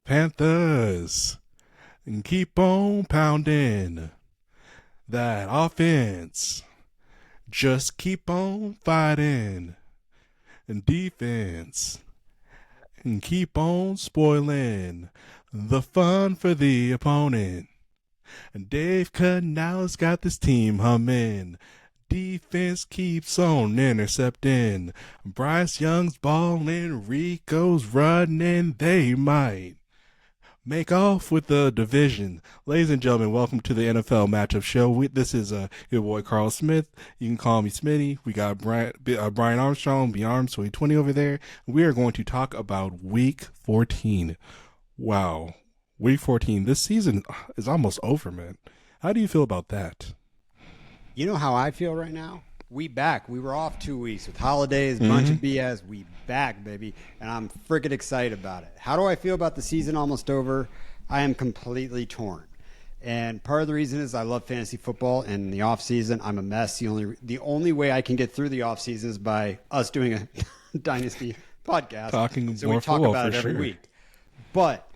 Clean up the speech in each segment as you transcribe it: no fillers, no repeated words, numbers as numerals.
Panthers, and keep on pounding that offense. Just keep on fighting. And defense, and keep on spoiling the fun for the opponent. And Dave Canales got this team humming. Defense keeps on intercepting. Bryce Young's balling, Rico's running. They might make off with the division. Ladies and gentlemen, welcome to the NFL Matchup Show. This is your boy Carl Smith. You can call me Smitty. We got Brian Armstrong, BArms 2020 over there. We are going to talk about Week 14. Wow. Week 14. This season is almost over, man. How do you feel about that? You know how I feel right now? We back. We were off 2 weeks with holidays, bunch of BS. We back, baby. And I'm freaking excited about it. How do I feel about the season almost over? I am completely torn. And part of the reason is I love fantasy football, and in the off season I'm a mess. The only way I can get through the off season is by us doing a dynasty podcast. So we talk about it every sure. week. But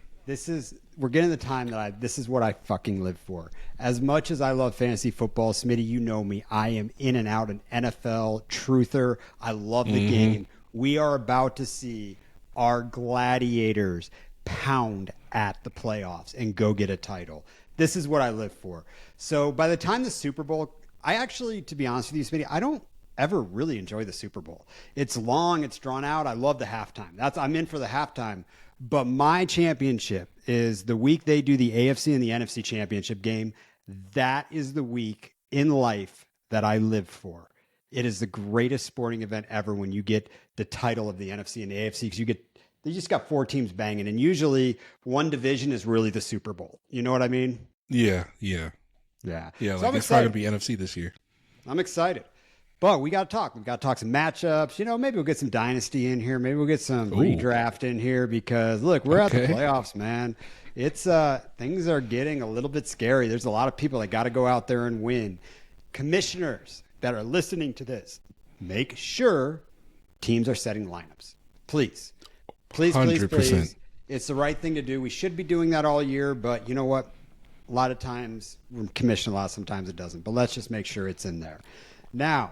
we're getting the time that this is what I fucking live for. As much as I love fantasy football, Smitty, you know me. I am in and out an NFL truther. I love the game. We are about to see our gladiators pound at the playoffs and go get a title. This is what I live for. So by the time the Super Bowl, I actually, to be honest with you, Smitty, I don't ever really enjoy the Super Bowl. It's long, it's drawn out. I love the halftime. I'm in for the halftime. But my championship is the week they do the AFC and the NFC championship game. That is the week in life that I live for. It is the greatest sporting event ever when you get the title of the NFC and the AFC, because they just got 4 teams banging, and usually one division is really the Super Bowl. You know what I mean? Yeah. So Like I'm it's probably going to be NFC this year. I'm excited. But we got to talk. We've got to talk some matchups. Maybe we'll get some dynasty in here. Maybe we'll get some redraft in here because, look, we're at the playoffs, man. It's things are getting a little bit scary. There's a lot of people that got to go out there and win. Commissioners that are listening to this, make sure teams are setting lineups. Please. 100%. It's the right thing to do. We should be doing that all year, but you know what? A lot of times, we're commissioned a lot. Sometimes it doesn't. But let's just make sure it's in there. Now,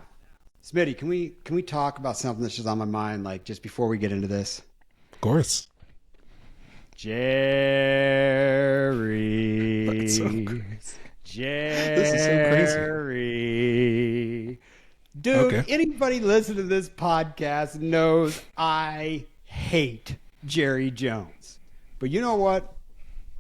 Smitty, can we talk about something that's just on my mind, like just before we get into this? Of course. Jerry. That's so crazy. Jerry. This is so crazy. Dude, Anybody listening to this podcast knows I hate Jerry Jones. But you know what?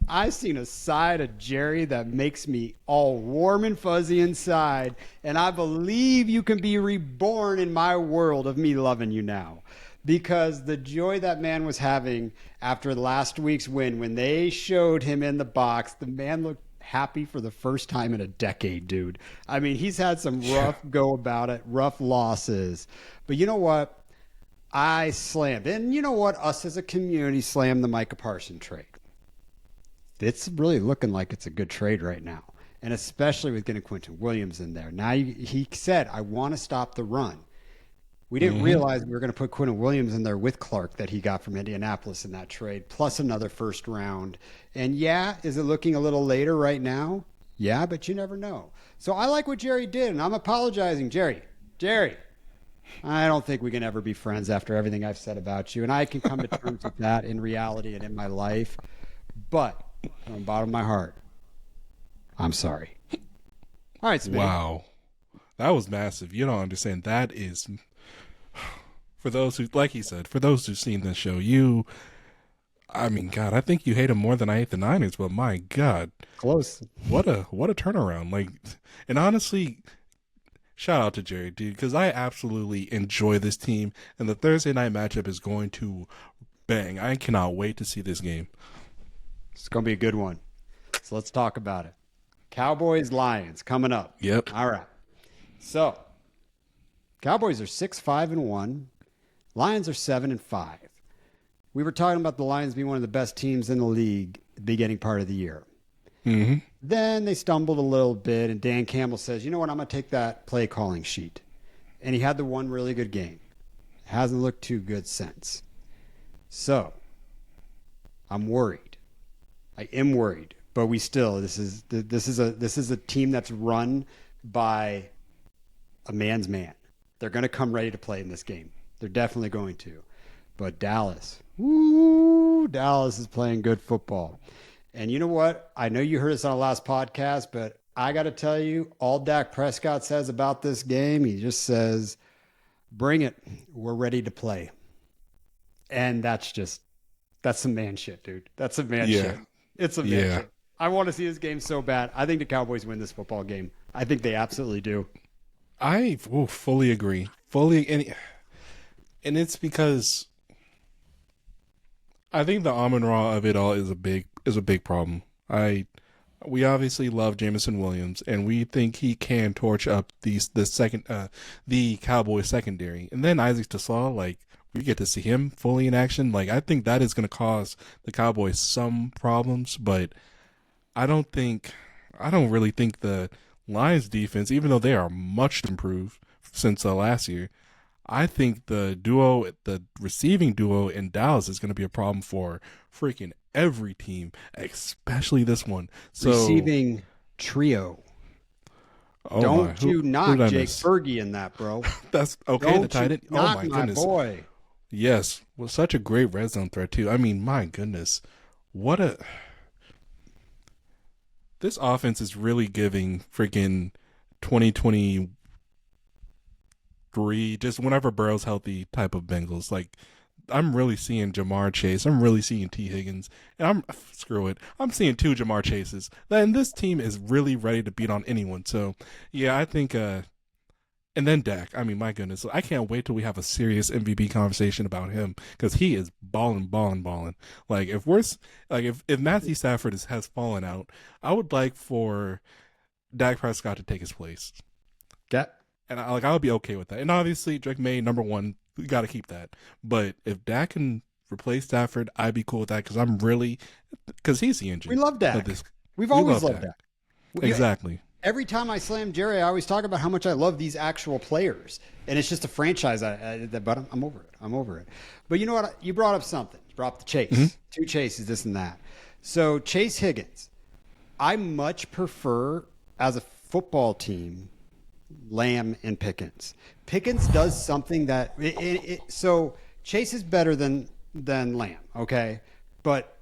I've seen a side of Jerry that makes me all warm and fuzzy inside, and I believe you can be reborn in my world of me loving you now. Because the joy that man was having after last week's win, when they showed him in the box, the man looked happy for the first time in a decade, dude. I mean, he's had some rough go about it, rough losses. But you know what? I slammed. And you know what? Us as a community slammed the Micah Parsons trade. It's really looking like it's a good trade right now, and especially with getting Quentin Williams in there. Now he said, I want to stop the run. We didn't realize we were going to put Quentin Williams in there with Clark that he got from Indianapolis in that trade, plus another first round. And is it looking a little later right now? Yeah, but you never know. So I like what Jerry did, and I'm apologizing. Jerry, I don't think we can ever be friends after everything I've said about you, and I can come to terms with that in reality and in my life. But from the bottom of my heart, I'm sorry. All right, Smitty. Wow. That was massive. You don't understand. That is, for those who, like he said, for those who've seen this show, I think you hate him more than I hate the Niners, but my God. Close. What a turnaround. And honestly, shout out to Jerry, dude, because I absolutely enjoy this team, and the Thursday night matchup is going to bang. I cannot wait to see this game. It's going to be a good one. So let's talk about it. Cowboys-Lions coming up. Yep. All right. So, Cowboys are 6-5-1. Lions are 7-5. We were talking about the Lions being one of the best teams in the league the beginning part of the year. Mm-hmm. Then they stumbled a little bit, and Dan Campbell says, you know what, I'm going to take that play calling sheet. And he had the one really good game. Hasn't looked too good since. So, I'm worried. I am worried, but this is a team that's run by a man's man. They're going to come ready to play in this game. They're definitely going to. But Dallas, Dallas is playing good football. And you know what? I know you heard us on our last podcast, but I got to tell you, all Dak Prescott says about this game, he just says, bring it. We're ready to play. And that's some man shit, dude. That's some man shit. It's a man shit. I want to see this game so bad. I think the Cowboys win this football game. I think they absolutely do. I fully agree. And it's because I think the Amon-Ra of it all is a big problem. We obviously love Jameson Williams, and we think he can torch up the Cowboys secondary. And then Isaac Tasal, like, we get to see him fully in action. Like, I think that is going to cause the Cowboys some problems, but I don't really think the Lions defense, even though they are much improved since last year, I think the receiving duo in Dallas is going to be a problem for freaking every team, especially this one. So, receiving trio. Don't you knock Jake Fergie in that, bro. That's okay. The tight end. Oh my goodness, boy. Yes, was such a great red zone threat too. I mean, my goodness, this offense is really giving freaking 2023, just whenever Burrow's healthy type of Bengals. Like, I'm really seeing Jamar Chase. I'm really seeing T. Higgins. And I'm seeing 2 Jamar Chases. And this team is really ready to beat on anyone. So, yeah, I think, and then Dak. I mean, my goodness. I can't wait till we have a serious MVP conversation about him, because he is balling. Like, if Matthew Stafford has fallen out, I would like for Dak Prescott to take his place. And I would be okay with that. And obviously, Drake May, number 1, we got to keep that. But if Dak can replace Stafford, I'd be cool with that, because he's the engine. We love Dak. We've always loved Dak. Exactly. Every time I slam Jerry, I always talk about how much I love these actual players. And it's just a franchise. But I'm over it. I'm over it. But you know what? You brought up something. You brought up the chase. Mm-hmm. 2 chases, this and that. So Chase Higgins, I much prefer, as a football team, Lamb and Pickens. Pickens does something that so Chase is better than Lamb, okay, but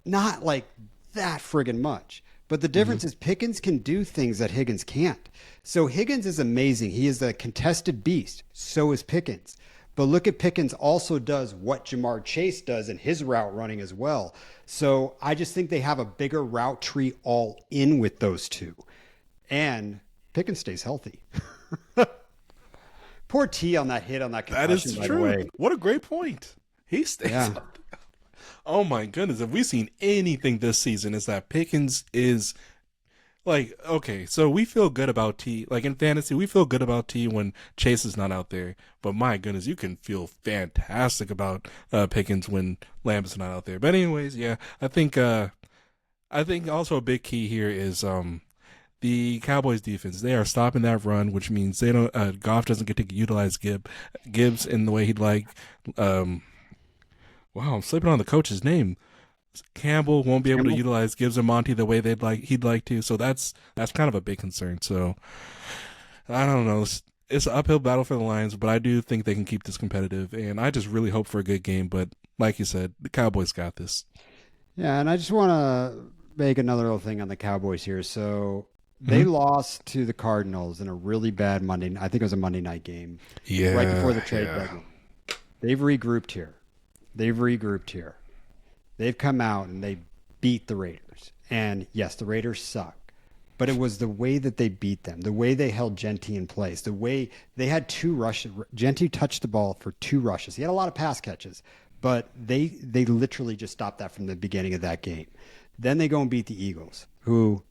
not like that friggin' much. But the difference is Pickens can do things that Higgins can't. So Higgins is amazing. He is a contested beast. So is Pickens. But look at Pickens also does what Jamar Chase does in his route running as well. So I just think they have a bigger route tree all in with those two. And Pickens stays healthy. Poor T on that hit on that concussion. That is true. By the way. What a great point. He stays healthy. Oh my goodness. If we've seen anything this season, is that Pickens is like, okay, so we feel good about T. Like in fantasy, we feel good about T when Chase is not out there. But my goodness, you can feel fantastic about Pickens when Lamb is not out there. But anyways, yeah, I think also a big key here is the Cowboys defense. They are stopping that run, which means they don't. Goff doesn't get to utilize Gibbs in the way he'd like. Wow, I'm slipping on the coach's name. Campbell won't be able to utilize Gibbs and Monty the way he'd like to. So that's kind of a big concern. So I don't know. It's an uphill battle for the Lions, but I do think they can keep this competitive, and I just really hope for a good game. But like you said, the Cowboys got this. Yeah, and I just want to make another little thing on the Cowboys here. So they lost to the Cardinals in a really bad Monday. I think it was a Monday night game. Yeah, right before the trade deadline. They've regrouped here. They've come out and they beat the Raiders. And yes, the Raiders suck. But it was the way that they beat them, the way they held Gentry in place, the way they had 2 rushes. Gentry touched the ball for 2 rushes. He had a lot of pass catches, but they literally just stopped that from the beginning of that game. Then they go and beat the Eagles, who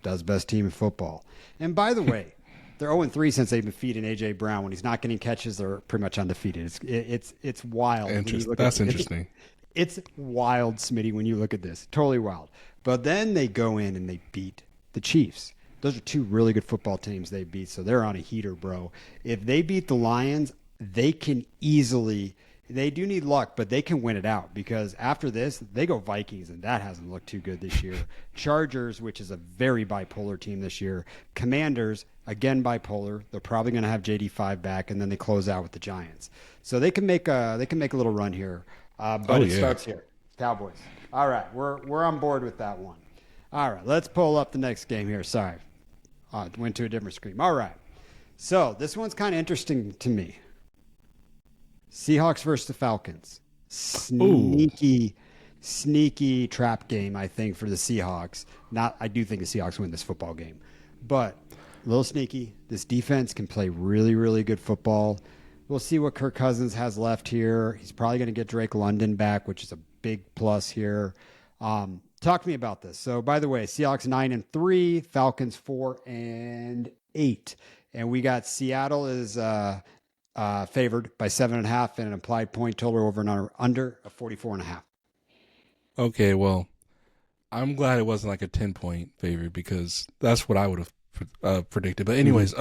does best team in football. And by the way, they're 0-3 since they've been feeding A.J. Brown. When he's not getting catches, they're pretty much undefeated. It's wild. That's interesting. It's wild, Smitty, when you look at this. Totally wild. But then they go in and they beat the Chiefs. Those are 2 really good football teams they beat, so they're on a heater, bro. If they beat the Lions, they can easily They do need luck, but they can win it out because after this, they go Vikings, and that hasn't looked too good this year. Chargers, which is a very bipolar team this year. Commanders, again bipolar. They're probably going to have JD5 back, and then they close out with the Giants. So they can make a little run here, but it starts here. Cowboys. All right, we're on board with that one. All right, let's pull up the next game here. Sorry, went to a different screen. All right, so this one's kind of interesting to me. Seahawks versus the Falcons. Sneaky trap game, I think, for the Seahawks. I do think the Seahawks win this football game, but a little sneaky. This defense can play really, really good football. We'll see what Kirk Cousins has left here. He's probably going to get Drake London back, which is a big plus here. Talk to me about this. So, by the way, Seahawks 9-3, Falcons 4-8, and we got Seattle is favored by 7.5 and an implied point total over and under of 44.5. Okay, well, I'm glad it wasn't like a 10-point favorite because that's what I would have predicted. But anyways,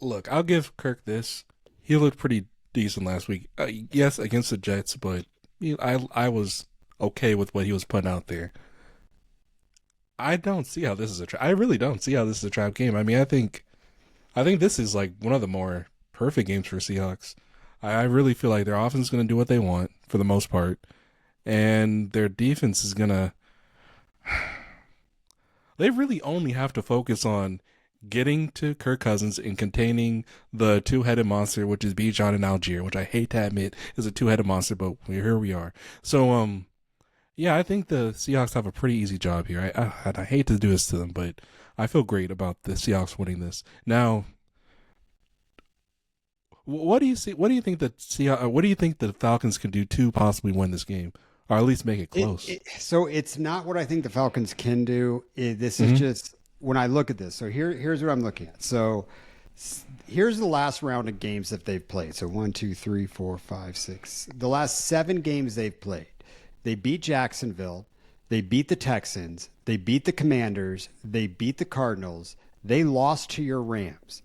look, I'll give Kirk this. He looked pretty decent last week. Yes, against the Jets, but I was okay with what he was putting out there. I don't see how this is a trap. I really don't see how this is a trap game. I mean, I think this is like one of the more perfect games for Seahawks. I really feel like their offense is going to do what they want for the most part, and their defense is going to. They really only have to focus on getting to Kirk Cousins and containing the two-headed monster, which is Bijan and Algier, which I hate to admit is a two-headed monster, but here we are. So, yeah, I think the Seahawks have a pretty easy job here. I hate to do this to them, but I feel great about the Seahawks winning this. Now, what do you see? What do you think what do you think the Falcons can do to possibly win this game, or at least make it close? So it's not what I think the Falcons can do. This is just when I look at this. So here's what I'm looking at. So here's the last round of games that they've played. So 1, 2, 3, 4, 5, 6. The last 7 games they've played. They beat Jacksonville. They beat the Texans. They beat the Commanders. They beat the Cardinals. They lost to your Rams.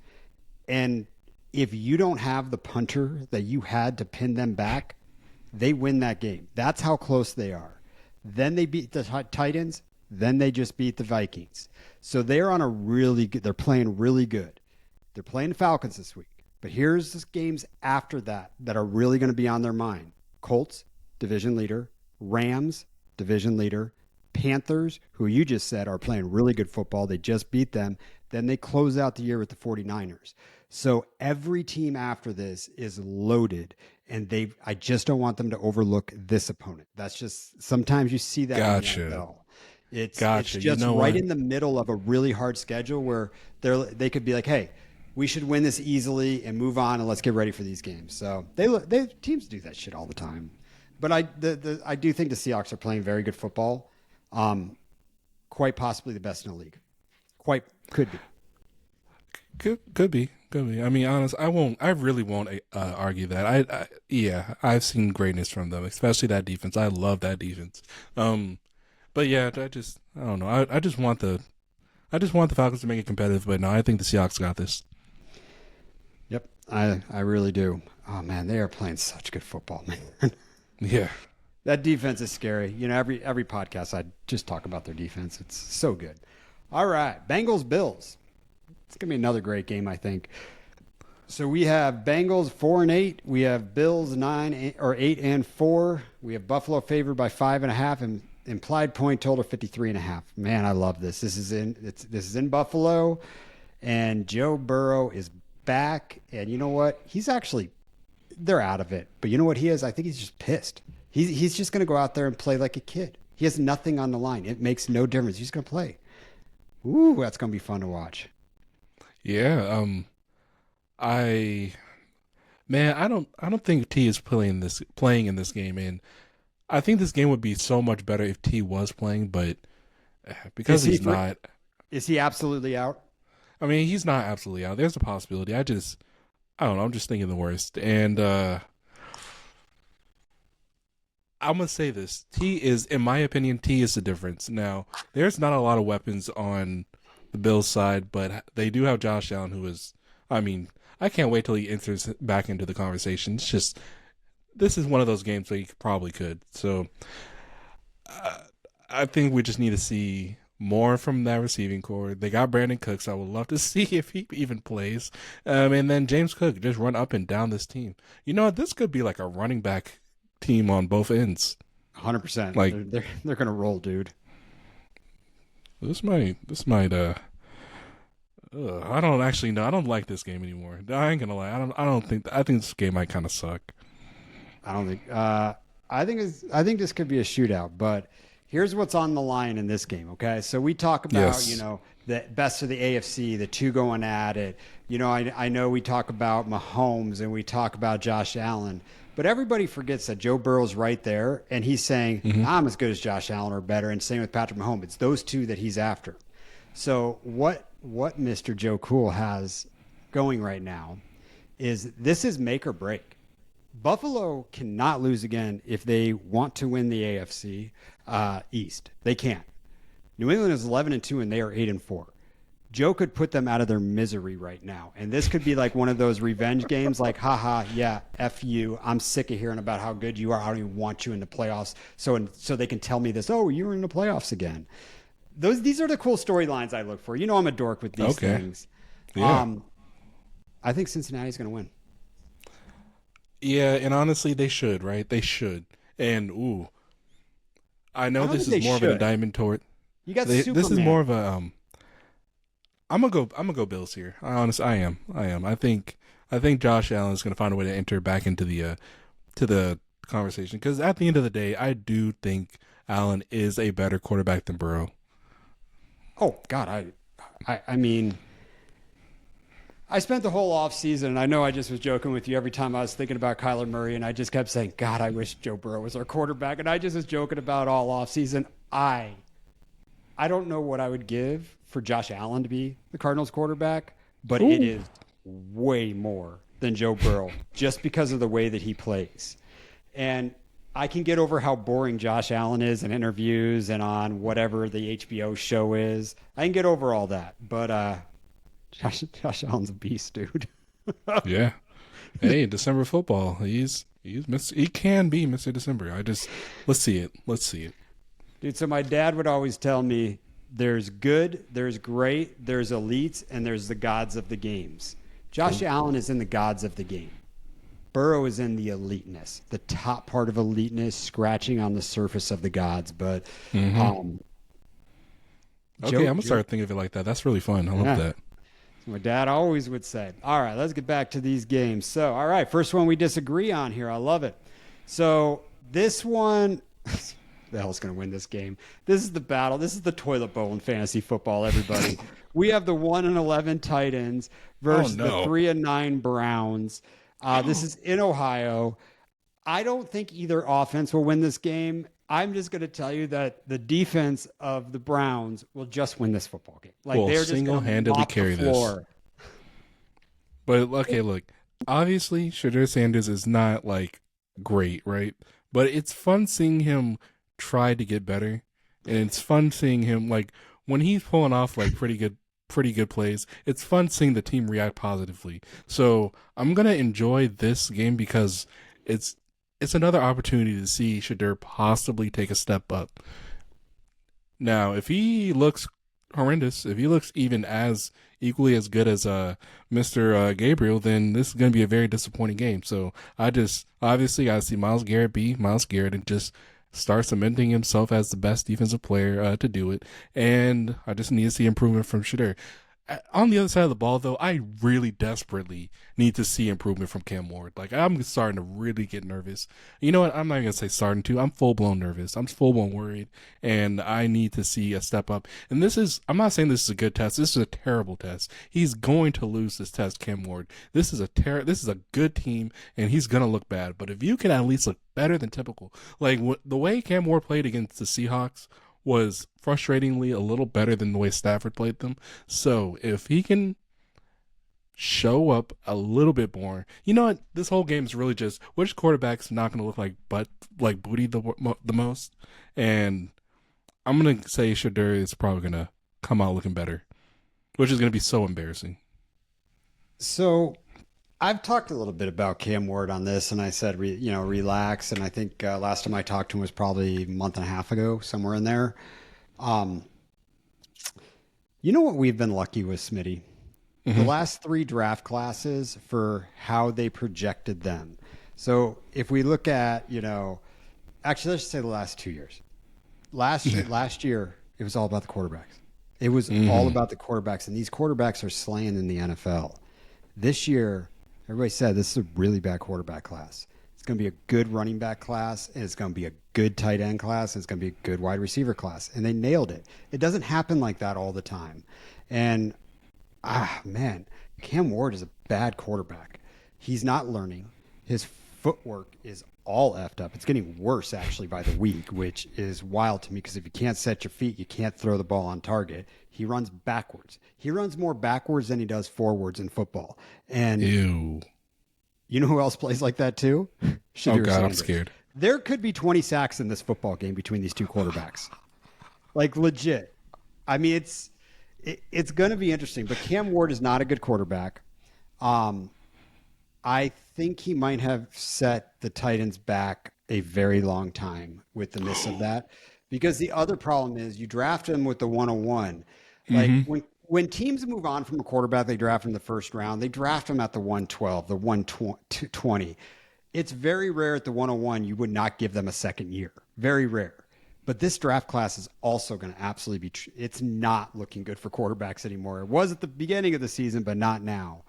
And if you don't have the punter that you had to pin them back, they win that game. That's how close they are. Then they beat the Titans. Then they just beat the Vikings. So they're on a really good, they're playing really good. They're playing the Falcons this week. But here's the games after that are really going to be on their mind. Colts, division leader. Rams, division leader. Panthers, who you just said are playing really good football. They just beat them. Then they close out the year with the 49ers. So every team after this is loaded, and I just don't want them to overlook this opponent. That's just, sometimes you see that. Gotcha. In the NFL. It's just right in the middle of a really hard schedule where they could be like, hey, we should win this easily and move on, and let's get ready for these games. So teams do that shit all the time. But I do think the Seahawks are playing very good football, quite possibly the best in the league. Could be. Could be. I mean, honest, I really won't argue that. I've seen greatness from them, especially that defense. I love that defense. But yeah, I don't know. I just want the Falcons to make it competitive. But no, I think the Seahawks got this. Yep, I really do. Oh man, they are playing such good football, man. Yeah. That defense is scary. You know, every podcast I just talk about their defense. It's so good. All right, Bengals Bills. It's gonna be another great game, I think. So we have Bengals 4-8. We have Bills 8-4. We have Buffalo favored by 5.5 and implied point total 53.5. Man, I love this. This is in Buffalo, and Joe Burrow is back. And you know what? They're out of it. But you know what he is? I think he's just pissed. He's just going to go out there and play like a kid. He has nothing on the line. It makes no difference. He's going to play. Ooh, that's going to be fun to watch. Yeah. I don't think T is playing in this game, and I think this game would be so much better if T was playing, but because he's not. Is he absolutely out? I mean, he's not absolutely out. There's a possibility. I don't know. I'm just thinking the worst. And I'm going to say this. In my opinion, T is the difference. Now, there's not a lot of weapons on the Bills side, but they do have Josh Allen, who is, I mean, I can't wait till he enters back into the conversation. It's just this is one of those games where he probably could. So uh, I think we just need to see more from that receiving core. They got Brandon Cooks. I would love to see if he even plays. And then James Cook just run up and down this team. You know what? This could be like a running back team on both ends. 100%. Like they're gonna roll, dude. this might. I don't actually know. I don't like this game anymore. I ain't gonna lie. I don't think. I think this game might kind of suck. I don't think. I think this could be a shootout. But here's what's on the line in this game. Okay, so we talk about Yes. the best of the AFC, the two going at it. I know we talk about Mahomes and we talk about Josh Allen, but everybody forgets that Joe Burrow's right there, and he's saying I'm as good as Josh Allen or better. And same with Patrick Mahomes. It's those two that he's after. So what Mr. Joe Cool has going right now is this is make or break. Buffalo cannot lose again if they want to win the AFC East. They can't. New England is 11-2 and they are 8-4. Joe could put them out of their misery right now, and this could be like one of those revenge games. Like, haha, yeah, f you. I'm sick of hearing about how good you are. I don't even want you in the playoffs. So they can tell me this. Oh, you were in the playoffs again. These are the cool storylines I look for. I'm a dork with these things. Yeah. I think Cincinnati's going to win. Yeah, and honestly, they should, right? They should. And I know I don't this think is they more of an should. indictment. You got This Superman. is more of a. I'm gonna go Bills here. I am. I think Josh Allen is gonna find a way to enter back into the conversation because at the end of the day, I do think Allen is a better quarterback than Burrow. Oh God, I mean, I spent the whole offseason, and I know I just was joking with you every time I was thinking about Kyler Murray, and I just kept saying, God, I wish Joe Burrow was our quarterback, and I just was joking about all offseason. I don't know what I would give for Josh Allen to be the Cardinals quarterback, but it is way more than Joe Burrow just because of the way that he plays. And I can get over how boring Josh Allen is in interviews and on whatever the HBO show is. I can get over all that. But Josh Allen's a beast, dude. Yeah. Hey, December football. He can be Mr. December. Let's see it. Dude, so my dad would always tell me there's good, there's great, there's elites, and there's the gods of the games. Josh Allen is in the gods of the game. Burrow is in the eliteness, the top part of eliteness, scratching on the surface of the gods. But Okay, I'm gonna start thinking of it like that. That's really fun. I love that. My dad always would say. All right, let's get back to these games. So, all right, first one we disagree on here. I love it. So this one, the hell's going to win this game? This is the battle. This is the toilet bowl in fantasy football, everybody. We have the 1-11 Titans versus the 3-9 Browns. This is in Ohio. I don't think either offense will win this game. I'm just going to tell you that the defense of the Browns will just win this football game. Like they're just single-handedly carry this. But okay, look. Obviously, Shadur Sanders is not like great, right? But it's fun seeing him try to get better, and it's fun seeing him like when he's pulling off like pretty good plays. It's fun seeing the team react positively. So I'm gonna enjoy this game because it's another opportunity to see Shadur possibly take a step up. Now, if he looks horrendous, if he looks even as equally as good as Mr. Gabriel, then this is going to be a very disappointing game. So I just obviously got to see Myles Garrett be Myles Garrett and just start cementing himself as the best defensive player to do it. And I just need to see improvement from Shadur. On the other side of the ball, though, I really desperately need to see improvement from Cam Ward. Like, I'm starting to really get nervous. You know what? I'm not going to say starting to. I'm full-blown nervous. I'm full-blown worried, and I need to see a step up. And I'm not saying this is a good test. This is a terrible test. He's going to lose this test, Cam Ward. This is a good team, and he's going to look bad. But if you can at least look better than typical, like the way Cam Ward played against the Seahawks was frustratingly a little better than the way Stafford played them. So if he can show up a little bit more, you know what? This whole game is really just which quarterback's not going to look like booty the most. And I'm going to say Shadur is probably going to come out looking better, which is going to be so embarrassing. So I've talked a little bit about Cam Ward on this, and I said, relax. And I think last time I talked to him was probably a month and a half ago, somewhere in there. Um, you know what we've been lucky with, Smitty? The last three draft classes for how they projected them. So if we look at, actually, let's just say the last 2 years. Last year, it was all about the quarterbacks. It was all about the quarterbacks, and these quarterbacks are slaying in the NFL. This year, everybody said this is a really bad quarterback class. It's going to be a good running back class, and it's going to be a good tight end class, and it's going to be a good wide receiver class. And they nailed it. It doesn't happen like that all the time. And, man, Cam Ward is a bad quarterback. He's not learning. His footwork is all effed up. It's getting worse, actually, by the week, which is wild to me because if you can't set your feet, you can't throw the ball on target. He runs backwards. He runs more backwards than he does forwards in football. And Ew. You know who else plays like that too? Oh, Shadir God, I'm Sanders. scared. There could be 20 sacks in this football game between these two quarterbacks. Like, legit. I mean, it's going to be interesting. But Cam Ward is not a good quarterback. I think he might have set the Titans back a very long time with the miss of that. Because the other problem is you draft him with the 101. Like, when teams move on from a quarterback they draft in the first round, they draft him at the 112, the 120. It's very rare at the 101 you would not give them a second year. Very rare. But this draft class is also going to absolutely be it's not looking good for quarterbacks anymore. It was at the beginning of the season, but not now.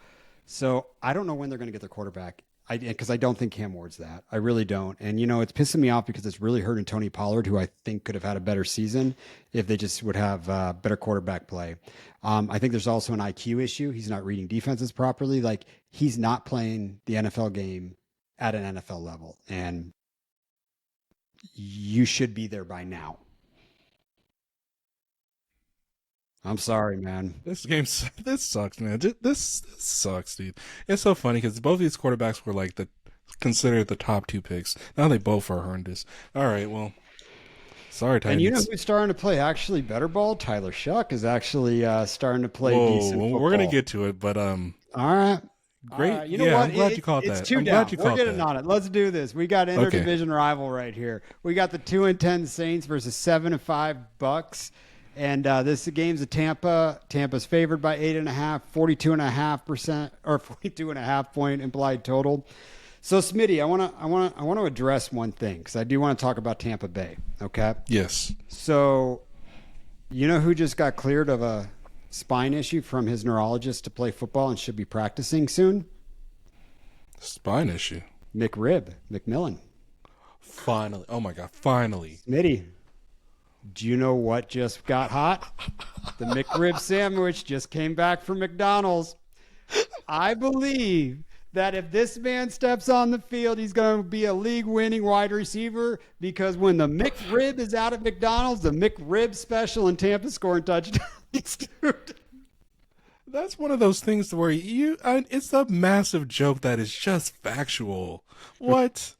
So I don't know when they're going to get their quarterback. Because I don't think Cam Ward's that. I really don't. And, it's pissing me off because it's really hurting Tony Pollard, who I think could have had a better season if they just would have better quarterback play. I think there's also an IQ issue. He's not reading defenses properly. Like, he's not playing the NFL game at an NFL level. And you should be there by now. I'm sorry, man. This sucks, man. This sucks, dude. It's so funny because both these quarterbacks were like considered the top two picks. Now they both are horrendous. All right, well, sorry, Titans. And you know who's starting to play actually better ball? Tyler Shuck is actually starting to play decent football. We're gonna get to it, but all right. great. You know what? I'm glad you caught that. It's two I'm down. glad you We're caught getting that. on it. Let's do this. We got interdivision rival right here. We got the 2-10 Saints versus 7-5 Bucks. And this game's at Tampa. Tampa's favored by 8.5, 42.5% or 42.5 point implied total. So Smitty, I want to address one thing because I do want to talk about Tampa Bay. Okay. Yes. So, you know who just got cleared of a spine issue from his neurologist to play football and should be practicing soon? Spine issue. McMillan. Finally. Oh my God. Finally. Smitty. Do you know what just got hot? The McRib sandwich just came back from McDonald's. I believe that if this man steps on the field, he's going to be a league-winning wide receiver because when the McRib is out at McDonald's, the McRib special in Tampa scoring touchdowns. Dude. That's one of those things where it's a massive joke that is just factual. What?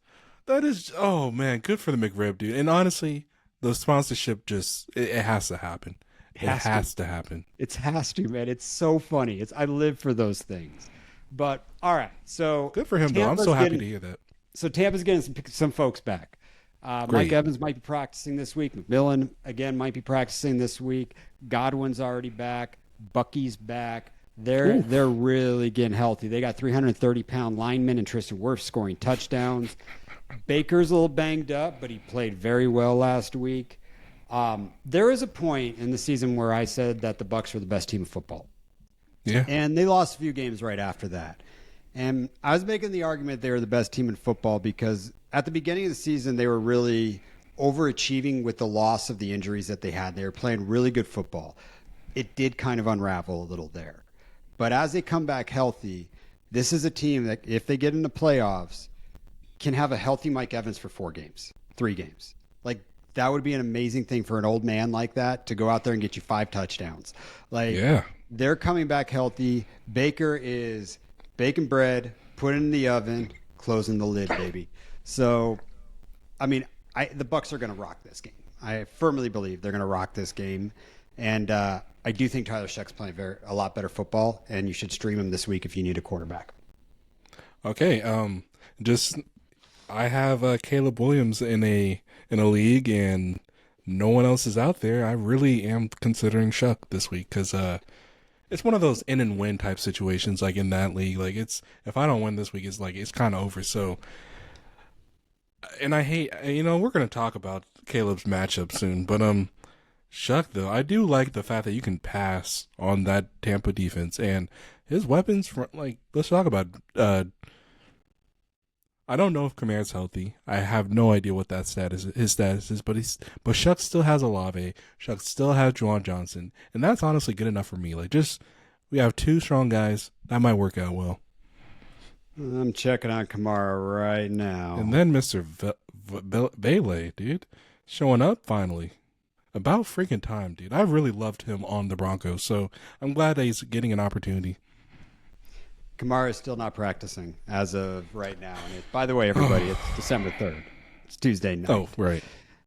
That is, oh man, good for the McRib, dude. And honestly, the sponsorship it has to happen. It has to happen. It has to, man. It's so funny. I live for those things. But all right, so good for him, though. I'm so happy to hear that. So Tampa's getting some folks back. Mike Evans might be practicing this week. McMillan again might be practicing this week. Godwin's already back. Bucky's back. They're really getting healthy. They got 330-pound linemen and Tristan Wirfs scoring touchdowns. Baker's a little banged up, but he played very well last week. There is a point in the season where I said that the Bucs were the best team of football. Yeah. And they lost a few games right after that. And I was making the argument they were the best team in football because at the beginning of the season, they were really overachieving with the loss of the injuries that they had. They were playing really good football. It did kind of unravel a little there. But as they come back healthy, this is a team that if they get into playoffs, can have a healthy Mike Evans for 3 games. Like, that would be an amazing thing for an old man like that to go out there and get you 5 touchdowns. Like, yeah. They're coming back healthy. Baker is baking bread, putting it in the oven, closing the lid, baby. So, I mean, the Bucs are going to rock this game. I firmly believe they're going to rock this game. And I do think Tyler Shuck's playing a lot better football, and you should stream him this week if you need a quarterback. Okay. Just I have Caleb Williams in a league, and no one else is out there. I really am considering Shuck this week because it's one of those in and win type situations. Like in that league, like it's if I don't win this week, it's kind of over. So, and I hate we're gonna talk about Caleb's matchup soon, but Shuck though I do like the fact that you can pass on that Tampa defense and his weapons. Like let's talk about I don't know if Kamara's healthy. I have no idea what his status is, but Shuck still has Olave. Shuck still has Juwan Johnson, and that's honestly good enough for me. Like just we have two strong guys that might work out well. I'm checking on Kamara right now. And then Mister Bailey, dude, showing up finally. About freaking time, dude. I really loved him on the Broncos, so I'm glad that he's getting an opportunity. Kamara is still not practicing as of right now. And by the way, everybody, it's December 3rd. It's Tuesday night. Oh, right.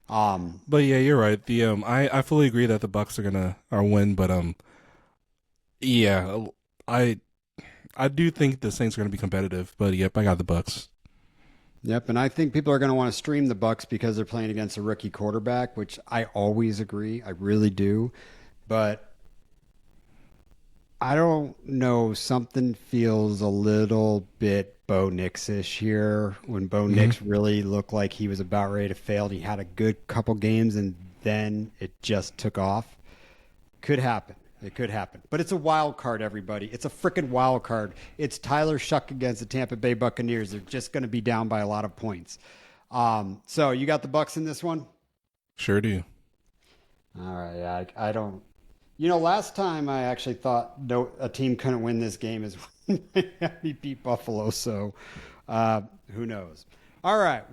But yeah, you're right. The I fully agree that the Bucks are win, but yeah, I do think the Saints are gonna be competitive. But yep, I got the Bucks. Yep, and I think people are going to want to stream the Bucks because they're playing against a rookie quarterback, which I always agree. I really do. But I don't know. Something feels a little bit Bo Nix-ish here when Bo Nix really looked like he was about ready to fail. He had a good couple games, and then it just took off. Could happen. It could happen. But it's a wild card, everybody. It's a freaking wild card. It's Tyler Shuck against the Tampa Bay Buccaneers. They're just going to be down by a lot of points. So you got the Bucks in this one? Sure do. All right. I don't. Last time I actually thought a team couldn't win this game is when Miami beat Buffalo. So who knows? All right.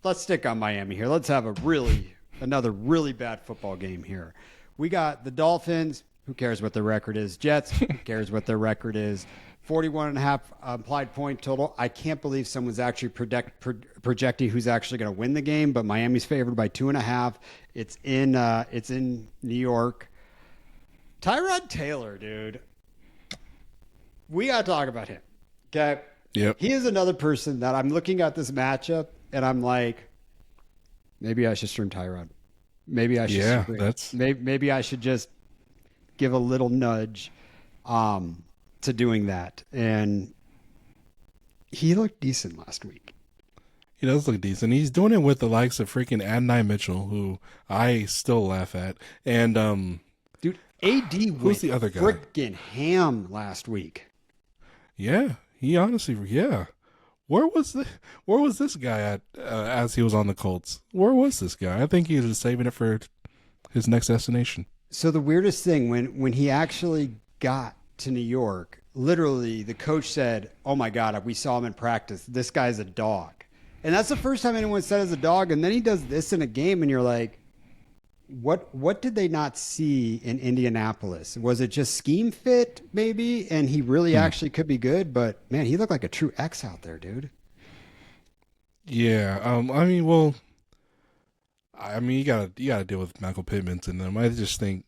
Let's stick on Miami here. Let's have another really bad football game here. We got the Dolphins. Who cares what their record is? Jets. Who cares what their record is? 41.5 implied point total. I can't believe someone's actually projecting who's actually going to win the game, but Miami's favored by 2.5. It's in New York. Tyrod Taylor, dude. We got to talk about him. Okay. Yep. He is another person that I'm looking at this matchup and I'm like, maybe I should stream Tyrod. Maybe I should. Maybe I should just give a little nudge to doing that. And he looked decent last week. He does look decent. He's doing it with the likes of freaking Adonai Mitchell, who I still laugh at. And dude, AD who's the other guy? Freaking ham last week. Yeah, he honestly, yeah. Where was this guy at as he was on the Colts? Where was this guy? I think he was just saving it for his next destination. So the weirdest thing, when he actually got to New York, literally the coach said, "Oh my God, we saw him in practice. This guy's a dog." And that's the first time anyone said he's a dog. And then he does this in a game, and you're like, what did they not see in Indianapolis? Was it just scheme fit, maybe? And he really actually could be good, but man, he looked like a true X out there, dude. Yeah, you gotta deal with Michael Pittman and them. I just think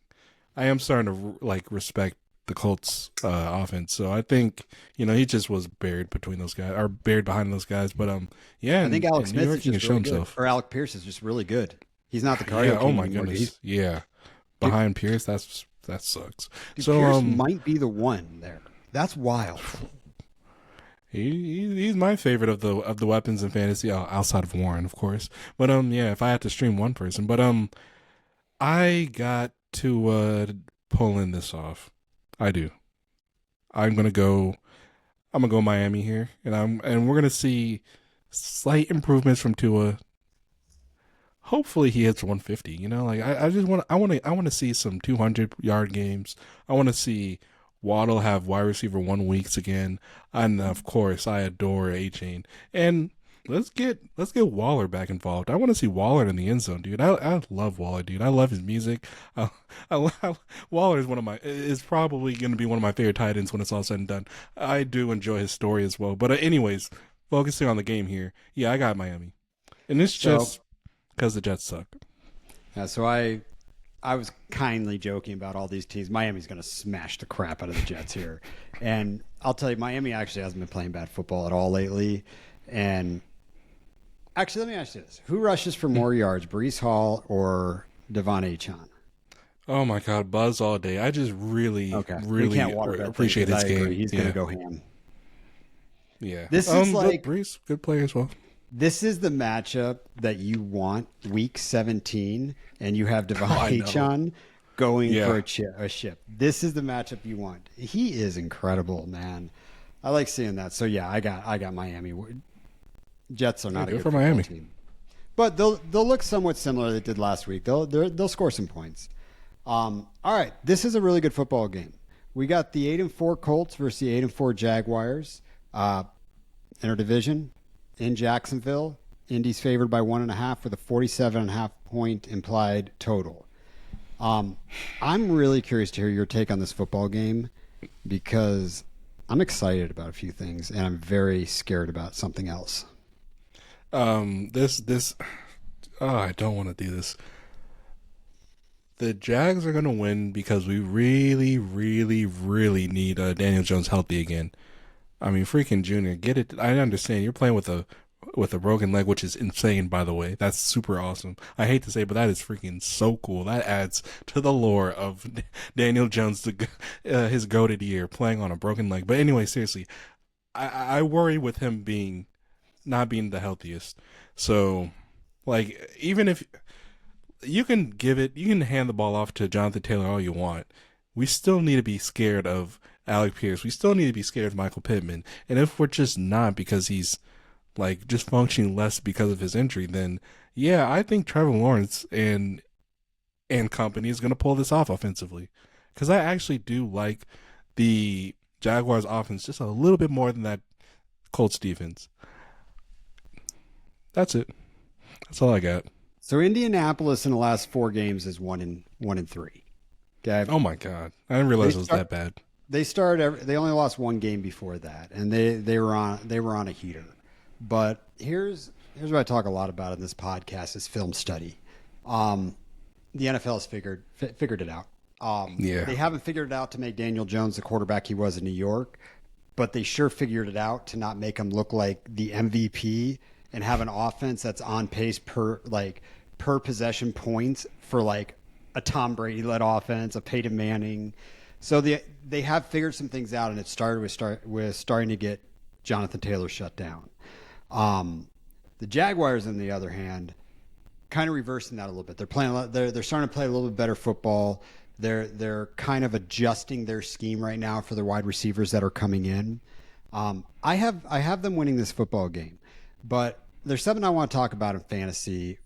I am starting to respect the Colts offense. So I think he just was buried between those guys or buried behind those guys. But yeah, I think Alex Smith is just really good, himself. or Alec Pierce is just really good. He's not the cardio. Yeah, oh my anymore, goodness. Yeah, behind Pierce, that sucks. Dude, so Pierce might be the one there. That's wild. He's my favorite of the weapons in fantasy outside of Warren, of course. But yeah, if I had to stream one person, but I got to pull in this off. I do. I'm gonna go Miami here, and we're gonna see slight improvements from Tua. Hopefully he hits 150. I just want to see some 200-yard games. I want to see Waddle have wide receiver 1 weeks again, and of course I adore A-Chain. And let's get Waller back involved. I want to see Waller in the end zone, dude. I love Waller, dude. I love his music. Waller is probably going to be one of my favorite tight ends when it's all said and done. I do enjoy his story as well. But anyways, focusing on the game here, yeah, I got Miami, and it's just because the Jets suck. Yeah, so I was kindly joking about all these teams. Miami's going to smash the crap out of the Jets here. And I'll tell you, Miami actually hasn't been playing bad football at all lately. And actually, let me ask you this: who rushes for more yards, Brees Hall or Devon Achane? Oh my God, Buzz all day. I just really, Okay, we really can't water that appreciate thing, 'cause his I game. agree. He's going to go ham. Yeah. This is like Brees, good player as well. this is the matchup that you want week 17, and you have Devon I know. Achane going Yeah. for a ship. This is the matchup you want. He is incredible, man. I like seeing that. So yeah, I got Miami. Jets are not good a good for football Miami. team, but they'll look somewhat similar to they did last week. They'll score some points. All right, this is a really good football game. We got the 8-4 Colts versus the 8-4 Jaguars. Interdivision in Jacksonville. Indy's favored by 1.5 with a 47.5 point implied total. I'm really curious to hear your take on this football game because I'm excited about a few things and I'm very scared about something else. I don't want to do this. The Jags are going to win because we really, really, really need Daniel Jones healthy again. I mean, freaking Junior, get it. I understand you're playing with a broken leg, which is insane, by the way. That's super awesome. I hate to say, but that is freaking so cool. That adds to the lore of Daniel Jones, his goated year, playing on a broken leg. But anyway, seriously, I worry with him not being the healthiest. So, like, even if you can hand the ball off to Jonathan Taylor all you want, we still need to be scared of Alec Pierce. We still need to be scared of Michael Pittman. And if we're just not because he's like just functioning less because of his injury, then yeah, I think Trevor Lawrence and company is going to pull this off offensively. Because I actually do like the Jaguars offense just a little bit more than that Colts defense. That's it. That's all I got. So Indianapolis in the last 4 games is 1-3. Okay. Oh my God, I didn't realize it was that bad. They only lost 1 game before that, and they were on a heater. But here's what I talk a lot about in this podcast is film study. The NFL has figured it out. They haven't figured it out to make Daniel Jones the quarterback he was in New York, but they sure figured it out to not make him look like the MVP and have an offense that's on pace per possession points for like a Tom Brady led offense, a Peyton Manning. So they have figured some things out, and it started with starting to get Jonathan Taylor shut down. The Jaguars, on the other hand, kind of reversing that a little bit. They're playing. They're starting to play a little bit better football. They're kind of adjusting their scheme right now for the wide receivers that are coming in. I have them winning this football game, but there's something I want to talk about in fantasy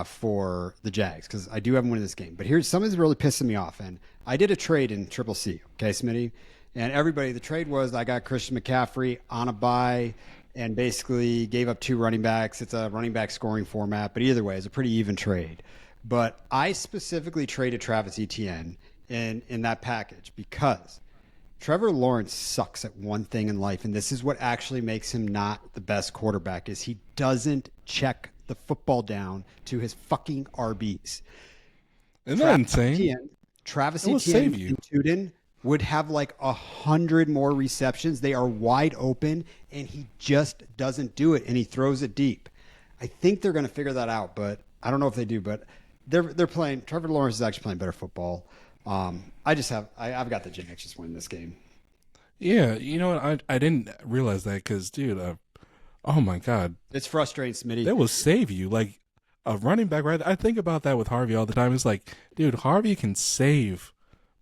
for the Jags because I do have them winning this game. But here's something that's really pissing me off. And I did a trade in Triple C, okay, Smitty? And the trade was I got Christian McCaffrey on a bye and basically gave up 2 running backs. It's a running back scoring format, but either way, it's a pretty even trade. But I specifically traded Travis Etienne in that package because Trevor Lawrence sucks at one thing in life, and this is what actually makes him not the best quarterback, is he doesn't check the football down to his fucking RBs. Isn't that insane? Travis It will Etienne save you. and Juden would have like 100 more receptions. They are wide open, and he just doesn't do it, and he throws it deep. I think they're going to figure that out, but I don't know if they do. But they're playing. Trevor Lawrence is actually playing better football. I've got the Jags just winning this game. Yeah, you know what? I didn't realize that because, dude, oh my God, It's frustrating, Smitty. that will save you. Like a running back, right? I think about that with Harvey all the time. It's like, dude, Harvey can save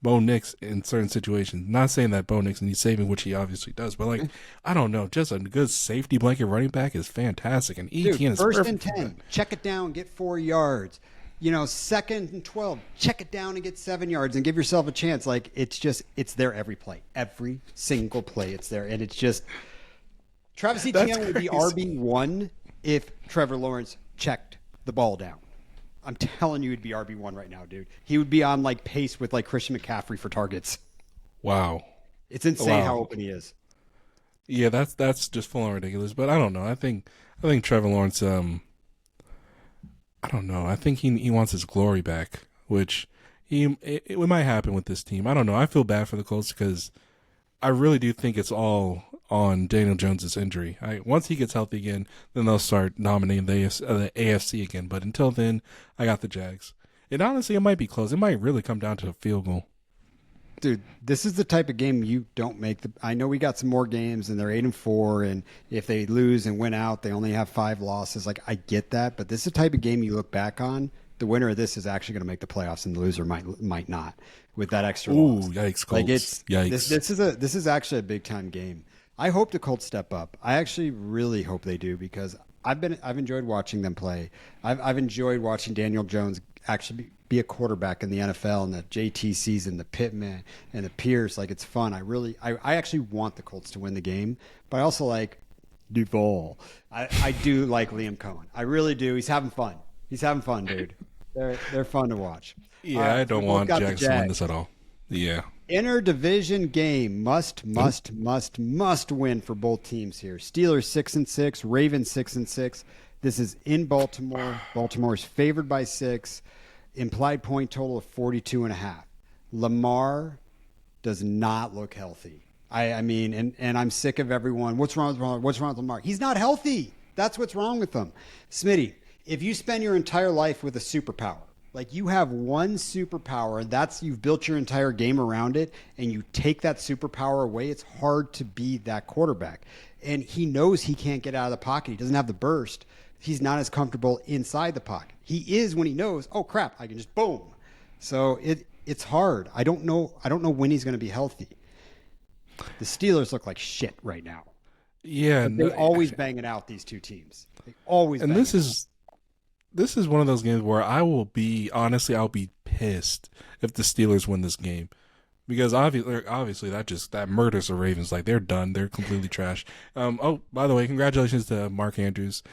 Bo Nix in certain situations. Not saying that Bo Nix needs saving, which he obviously does, but like, I don't know, just a good safety blanket running back is fantastic. And Etienne is First perfect. and 10, check it down, get 4 yards. Second and 12, check it down and get 7 yards and give yourself a chance. Like, it's there every play. Every single play, it's there. And it's just, Travis Etienne would be RB1 if Trevor Lawrence checked the ball down. I'm telling you, he'd be RB1 right now, dude. He would be on like pace with like Christian McCaffrey for targets. Wow. It's insane Wow. how open he is. Yeah, that's just full on ridiculous. But I don't know. I think Trevor Lawrence. I don't know. I think he wants his glory back, which it might happen with this team. I don't know. I feel bad for the Colts because I really do think it's all on Daniel Jones's injury. Once he gets healthy again, then they'll start dominating the AFC again. But until then, I got the Jags. And honestly, it might be close. It might really come down to a field goal. Dude, this is the type of game you don't make. I know we got some more games, and they're 8-4, and if they lose and win out, they only have 5 losses. Like, I get that, but this is the type of game you look back on. The winner of this is actually going to make the playoffs, and the loser might not with that extra loss. Yikes, Colts. Like Yikes. This is actually a big time game. I hope the Colts step up. I actually really hope they do because I've enjoyed watching them play. I've enjoyed watching Daniel Jones actually be a quarterback in the NFL, and the JT season, the Pittman and the Pierce. Like, it's fun. I actually want the Colts to win the game, but I also like Duval. I do like Liam Cohen. I really do. He's having fun. He's having fun, dude. They're fun to watch. Yeah, I don't want Jags to win this at all. Yeah. Interdivision game must win for both teams here. Steelers 6-6, Ravens 6-6. This is in Baltimore. Baltimore is favored by 6. Implied point total of 42.5. Lamar does not look healthy. I mean, and I'm sick of everyone. What's wrong with Lamar? He's not healthy. That's what's wrong with him. Smitty, if you spend your entire life with a superpower, like you have one superpower, and you've built your entire game around it, and you take that superpower away, it's hard to be that quarterback. And he knows he can't get out of the pocket. He doesn't have the burst. He's not as comfortable inside the pocket. He is when he knows, oh crap, I can just boom. So it's hard. I don't know when he's going to be healthy. The Steelers look like shit right now. Yeah, but they always bang it out, these two teams. They always. And this is one of those games where I'll be pissed if the Steelers win this game. Because obviously that murders the Ravens. Like, they're done. They're completely trash. Oh, by the way, congratulations to Mark Andrews.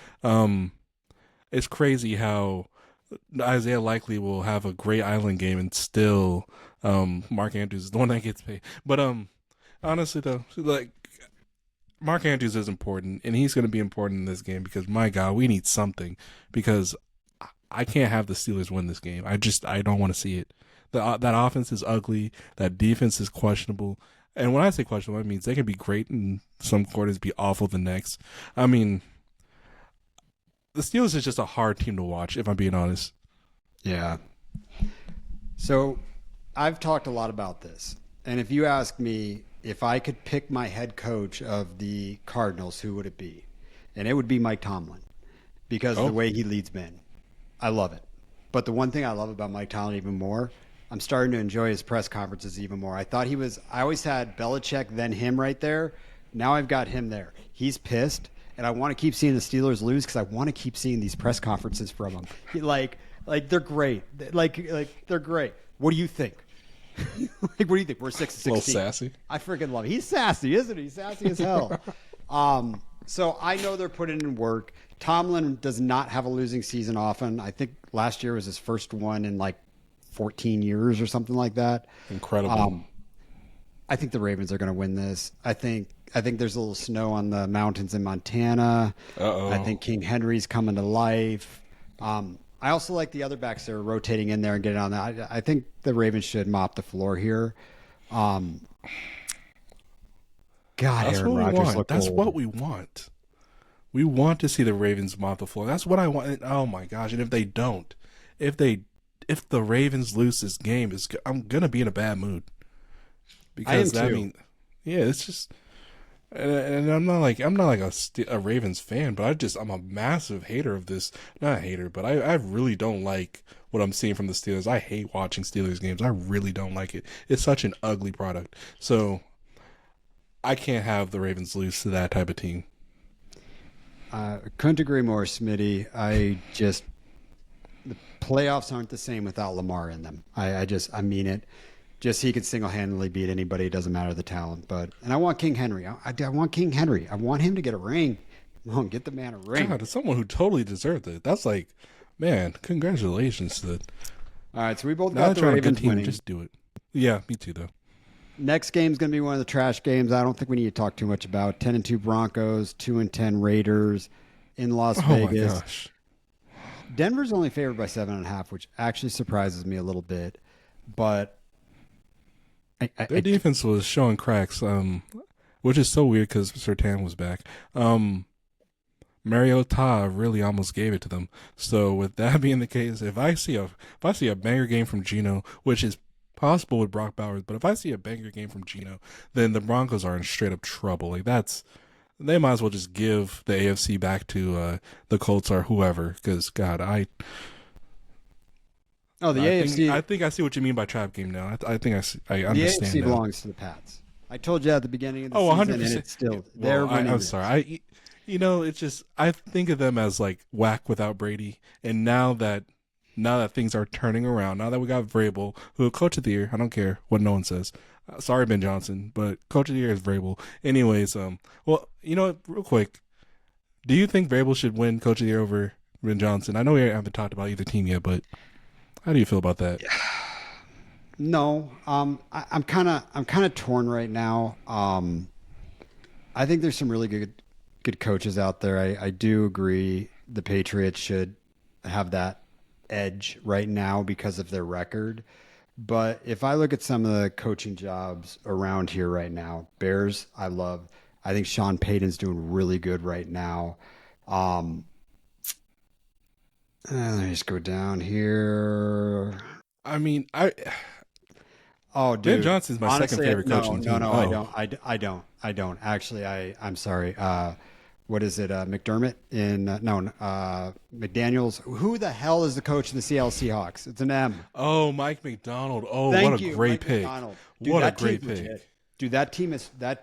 It's crazy how Isaiah Likely will have a great Island game and still Mark Andrews is the one that gets paid. But honestly though, like, Mark Andrews is important, and he's going to be important in this game because, my God, we need something. Because I can't have the Steelers win this game. I don't want to see it. That offense is ugly. That defense is questionable. And when I say questionable, it means they can be great in some quarters, be awful the next. I mean, the Steelers is just a hard team to watch, if I'm being honest. Yeah. So I've talked a lot about this. And if you ask me if I could pick my head coach of the Cardinals, who would it be? And it would be Mike Tomlin because of the way he leads men. I love it. But the one thing I love about Mike Tomlin even more, I'm starting to enjoy his press conferences even more. I always had Belichick, then him right there. Now I've got him there. He's pissed, and I want to keep seeing the Steelers lose because I want to keep seeing these press conferences from him. Like they're great. Like they're great. What do you think? Like, what do you think? We're 6-16. A little sassy. I freaking love it. He's sassy, isn't he? He's sassy as hell. So I know they're putting in work. Tomlin does not have a losing season often. I think last year was his first one in like 14 years or something like that. Incredible. I think the Ravens are going to win this. I think there's a little snow on the mountains in Montana. Uh-oh. I think King Henry's coming to life. I also like the other backs that are rotating in there and getting on that. I think the Ravens should mop the floor here. God, That's Aaron what we Rodgers want. looked That's old. what we want. We want to see the Ravens mop the floor. That's what I want. Oh my gosh! And if they don't, if the Ravens lose this game, I'm gonna be in a bad mood. Because I am too. Yeah, it's just, and I'm not like a Ravens fan, but I'm a massive hater of this. Not a hater, but I really don't like what I'm seeing from the Steelers. I hate watching Steelers games. I really don't like it. It's such an ugly product. So I can't have the Ravens lose to that type of team. Couldn't agree more, Smitty. The playoffs aren't the same without Lamar in them. I mean it. Just he could single-handedly beat anybody. It doesn't matter the talent. And I want King Henry. I want King Henry. I want him to get a ring. Come on, get the man a ring. God, it's someone who totally deserved it. That's like, man, congratulations to that. All right, so we both Now got that the you're on a good Ravens team, winning. just do it. Yeah, me too, though. Next game is going to be one of the trash games. I don't think we need to talk too much about 10-2 Broncos, 2-10 Raiders in Las Vegas. Oh my gosh. Denver's only favored by 7.5, which actually surprises me a little bit. But Their defense was showing cracks, which is so weird because Sertan was back. Mariota really almost gave it to them. So with that being the case, if I see a banger game from Geno, which is possible with Brock Bowers, but if I see a banger game from Geno, then the Broncos are in straight up trouble. Like they might as well just give the AFC back to the Colts or whoever. Because God, AFC. I think I see what you mean by trap game now. I think I understand. The AFC now. belongs to the Pats. I told you at the beginning of the season, 100%. and it's still they're winning. I'm sorry. It's just I think of them as like whack without Brady, and now that things are turning around, now that we got Vrabel, who coach of the year, I don't care what no one says. Sorry, Ben Johnson, but coach of the year is Vrabel. Anyways, real quick, do you think Vrabel should win coach of the year over Ben Johnson? I know we haven't talked about either team yet, but how do you feel about that? No, I'm kind of torn right now. I think there's some really good coaches out there. I do agree the Patriots should have that edge right now because of their record. But if I look at some of the coaching jobs around here right now, Bears, I love. I think Sean Payton's doing really good right now. Let me just go down here. I mean, Oh, dude. Ben Johnson's my second favorite coach in the team. No, I don't. Actually, I'm sorry. What is it? McDermott McDaniels. Who the hell is the coach of the Seattle Seahawks? It's an M. Oh, Mike McDonald. Oh, Thank what a you, great Mike pick. McDonald. Dude, What a great pick. Legit. Dude, that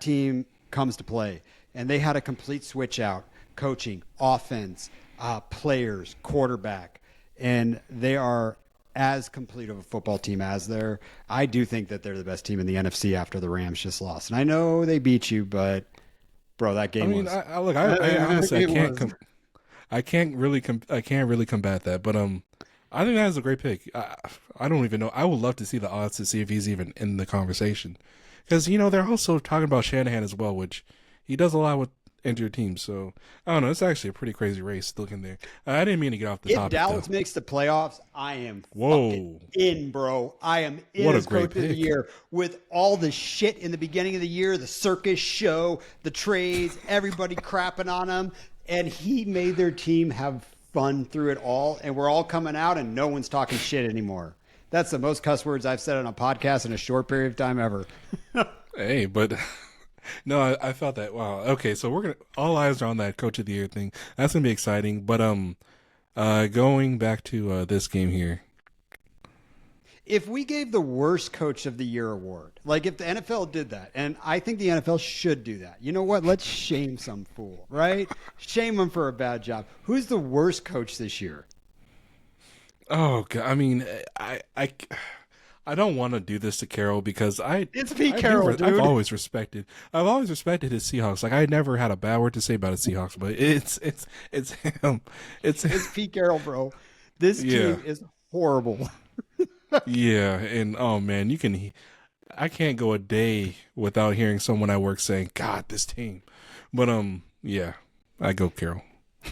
team comes to play, and they had a complete switch out: coaching, offense, players, quarterback, and they are as complete of a football team as they're. I do think that they're the best team in the NFC after the Rams just lost, and I know they beat you, but bro, that game. I honestly I can't really combat that, but I think that is a great pick. I don't even know. I would love to see the odds to see if he's even in the conversation, because they're also talking about Shanahan as well, which he does a lot with your team. So I don't know. It's actually a pretty crazy race looking there. I didn't mean to get off the topic. If Dallas makes the playoffs, I am fucking in, bro. I am in what as a great coach of the year with all the shit in the beginning of the year, the circus show, the trades, everybody crapping on him, and he made their team have fun through it all. And we're all coming out, and no one's talking shit anymore. That's the most cuss words I've said on a podcast in a short period of time ever. Hey, but. No, I felt that. Wow. Okay, so we're gonna all eyes are on that coach of the year thing. That's gonna be exciting. But going back to this game here. If we gave the worst coach of the year award, like if the NFL did that, and I think the NFL should do that. You know what? Let's shame some fool, right? Shame him for a bad job. Who's the worst coach this year? Oh God! I mean, I don't want to do this to Carroll because it's Pete Carroll, dude. I've always respected his Seahawks. Like I never had a bad word to say about his Seahawks, but it's him. It's Pete Carroll, bro. This team is horrible. Yeah, and oh man, I can't go a day without hearing someone at work saying, "God, this team." But yeah, I go Carroll.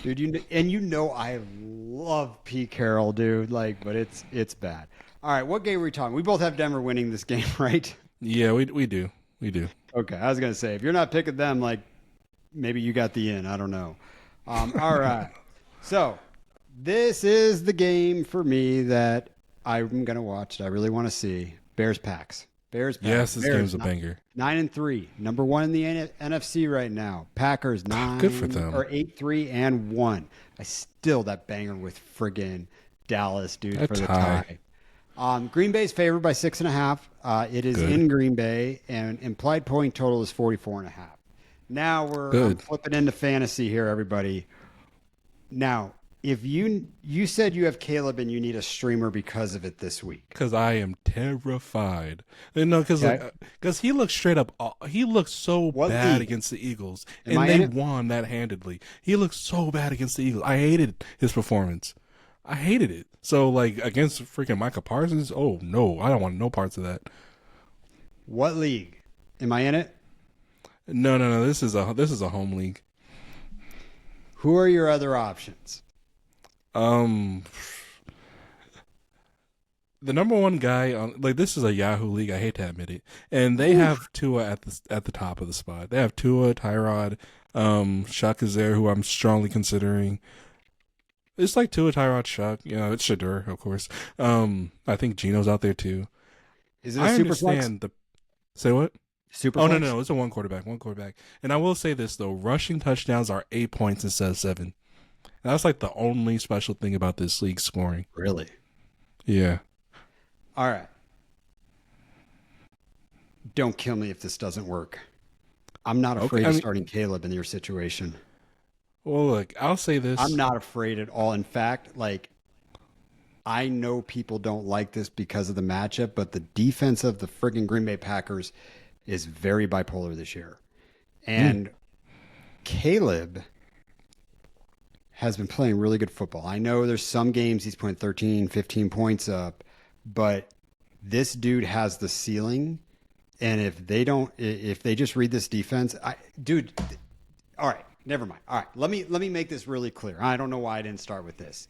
Dude, I love Pete Carroll, dude. But it's bad. All right, what game are we talking? We both have Denver winning this game, right? Yeah, we do. We do. Okay, I was going to say, if you're not picking them, maybe you got the in. I don't know. All right. So, this is the game for me that I'm going to watch that I really want to see. Bears-Packs. Yes, this game's a banger. 9-3. Number one in the NFC right now. Packers 9. Good for them. Or 8-3-1. That banger with friggin' Dallas, dude, for the tie. Green Bay's favored by 6.5. It is in Green Bay, and implied point total is 44.5. Now we're flipping into fantasy here, everybody. Now, if you said you have Caleb and you need a streamer because of it this week, because I am terrified. Because he looks straight up. He looks so bad against the Eagles, and they won that handedly. He looks so bad against the Eagles. I hated his performance. I hated it. So, against freaking Micah Parsons, oh, no. I don't want no parts of that. What league? Am I in it? No. This is a home league. Who are your other options? the number one guy on, like, this is a Yahoo league. I hate to admit it, and they have Tua at the top of the spot. They have Tua, Tyrod, Shuck is there, who I'm strongly considering. It's like Tua, Tyrod, Shuck. You know, it's Shadur, of course. I think Geno's out there too. Is it a super flex? Say what? Super. Oh flex? no, it's a one quarterback. And I will say this though: rushing touchdowns are 8 points instead of 7. And that's like the only special thing about this league scoring. Really? Yeah. All right. Don't kill me if this doesn't work. I'm not afraid of starting Caleb in your situation. Well, look, I'll say this. I'm not afraid at all. In fact, like, I know people don't like this because of the matchup, but the defense of the friggin' Green Bay Packers is very bipolar this year. And Caleb has been playing really good football. I know there's some games he's putting 13, 15 points up, but this dude has the ceiling. And if they just read this defense, all right, never mind. All right, let me make this really clear. I don't know why I didn't start with this.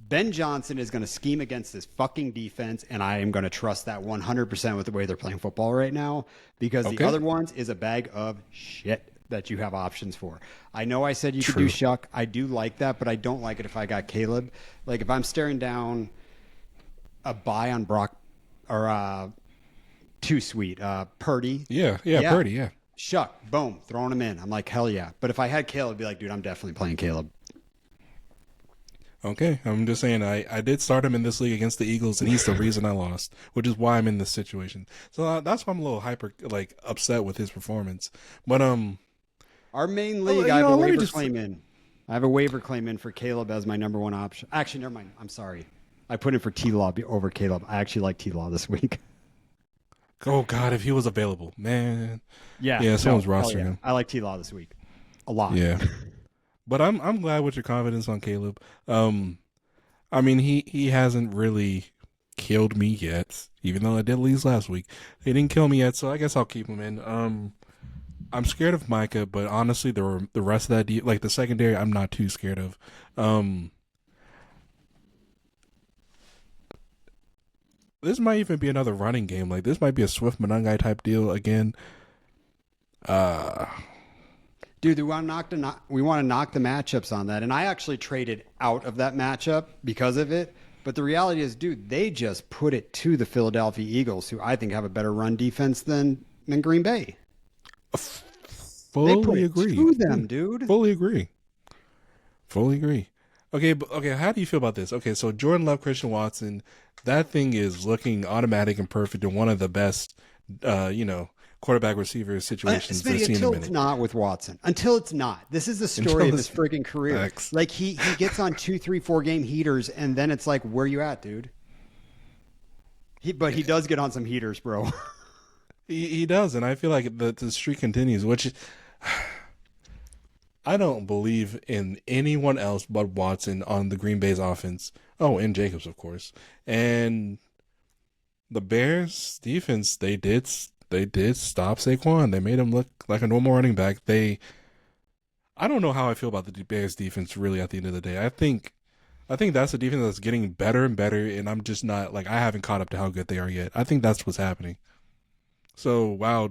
Ben Johnson is going to scheme against this fucking defense, and I am going to trust that 100% with the way they're playing football right now, because the other ones is a bag of shit that you have options for. I know I said you could do Shuck. I do like that, but I don't like it if I got Caleb. Like, if I'm staring down a buy on Brock or too sweet, Purdy. Yeah, Purdy, yeah. Shuck, boom, throwing him in. I'm like, hell yeah. But if I had Caleb, I'd be like, dude, I'm definitely playing Caleb. Okay, I'm just saying I did start him in this league against the Eagles, and he's the reason I lost, which is why I'm in this situation. So that's why I'm a little upset with his performance. But our main league, I have a waiver claim in. I have a waiver claim in for Caleb as my number one option. Actually, never mind. I'm sorry. I put in for T-Law over Caleb. I actually like T-Law this week. Oh God, if he was available, man. Yeah, someone's rostering him. I like T-Law this week a lot. Yeah. But I'm glad with your confidence on Caleb. I mean, he hasn't really killed me yet, even though I did lose last week. He didn't kill me yet, so I guess I'll keep him in. I'm scared of Micah, but honestly, the rest of that, like the secondary, I'm not too scared of. This might even be another running game. Like, this might be a Swift Monangai type deal again. Dude, we want to knock the matchups on that. And I actually traded out of that matchup because of it. But the reality is, dude, they just put it to the Philadelphia Eagles, who I think have a better run defense than Green Bay. Fully agree. To them, dude. Fully agree. Okay, how do you feel about this? Okay, so Jordan Love, Christian Watson, that thing is looking automatic and perfect in one of the best, quarterback receiver situations they've seen in a minute. Until it's not with Watson. Until it's not. This is the story of his freaking career. Facts. Like, he gets on 2, 3, 4 game heaters, and then it's like, where you at, dude? But he does get on some heaters, bro. He does, and I feel like the streak continues, which I don't believe in anyone else but Watson on the Green Bay's offense. Oh, and Jacobs, of course. And the Bears defense, they did stop Saquon. They made him look like a normal running back. I don't know how I feel about the Bears defense really at the end of the day. I think that's a defense that's getting better and better, and I'm just not, like, I haven't caught up to how good they are yet. I think that's what's happening. So, wow,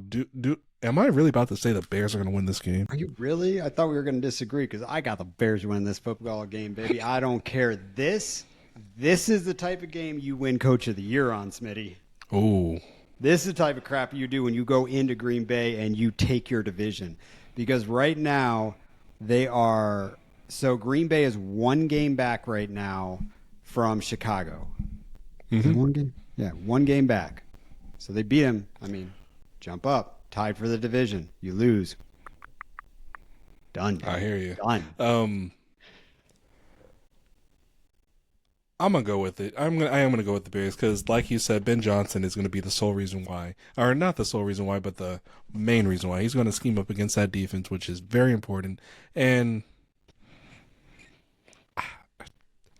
am I really about to say the Bears are going to win this game? Are you really? I thought we were going to disagree because I got the Bears winning this football game, baby. I don't care. This is the type of game you win Coach of the Year on, Smitty. Oh. This is the type of crap you do when you go into Green Bay and you take your division. Because right now, Green Bay is 1 game back right now from Chicago. Mm-hmm. 1 game? Yeah, 1 game back. So they beat him. I mean, jump up. Tied for the division. You lose. Done. Dude. I hear you. Done. I'm gonna go with it. I am gonna go with the Bears because, like you said, Ben Johnson is gonna be the sole reason why, or not the sole reason why, but the main reason why he's gonna scheme up against that defense, which is very important. And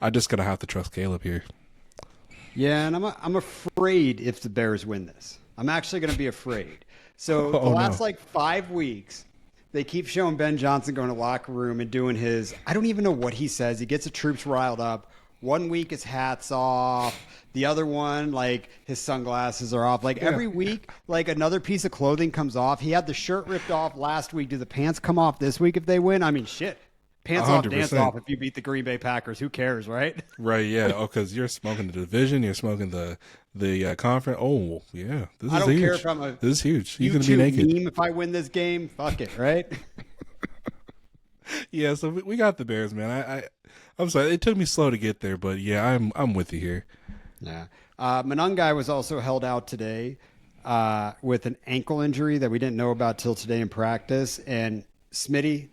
I'm just gonna have to trust Caleb here. Yeah, and I'm afraid if the Bears win this. I'm actually gonna be afraid. So the last 5 weeks, they keep showing Ben Johnson going to the locker room and doing his, I don't even know what he says. He gets the troops riled up. 1 week his hat's off. The other one, like his sunglasses are off. Like every week, like another piece of clothing comes off. He had the shirt ripped off last week. Do the pants come off this week if they win? I mean, shit. Pants off, dance 100%. off if you beat the Green Bay Packers. Who cares, right? Right, yeah. Oh, because you're smoking the division, you're smoking the conference. Oh, yeah. This I is don't huge. care if I'm a This is huge. You're gonna be YouTube naked. meme if I win this game. Fuck it, right? Yeah, so we got the Bears, man. I'm sorry, it took me slow to get there, but yeah, I'm with you here. Yeah. Manungai was also held out today with an ankle injury that we didn't know about till today in practice. And Smitty,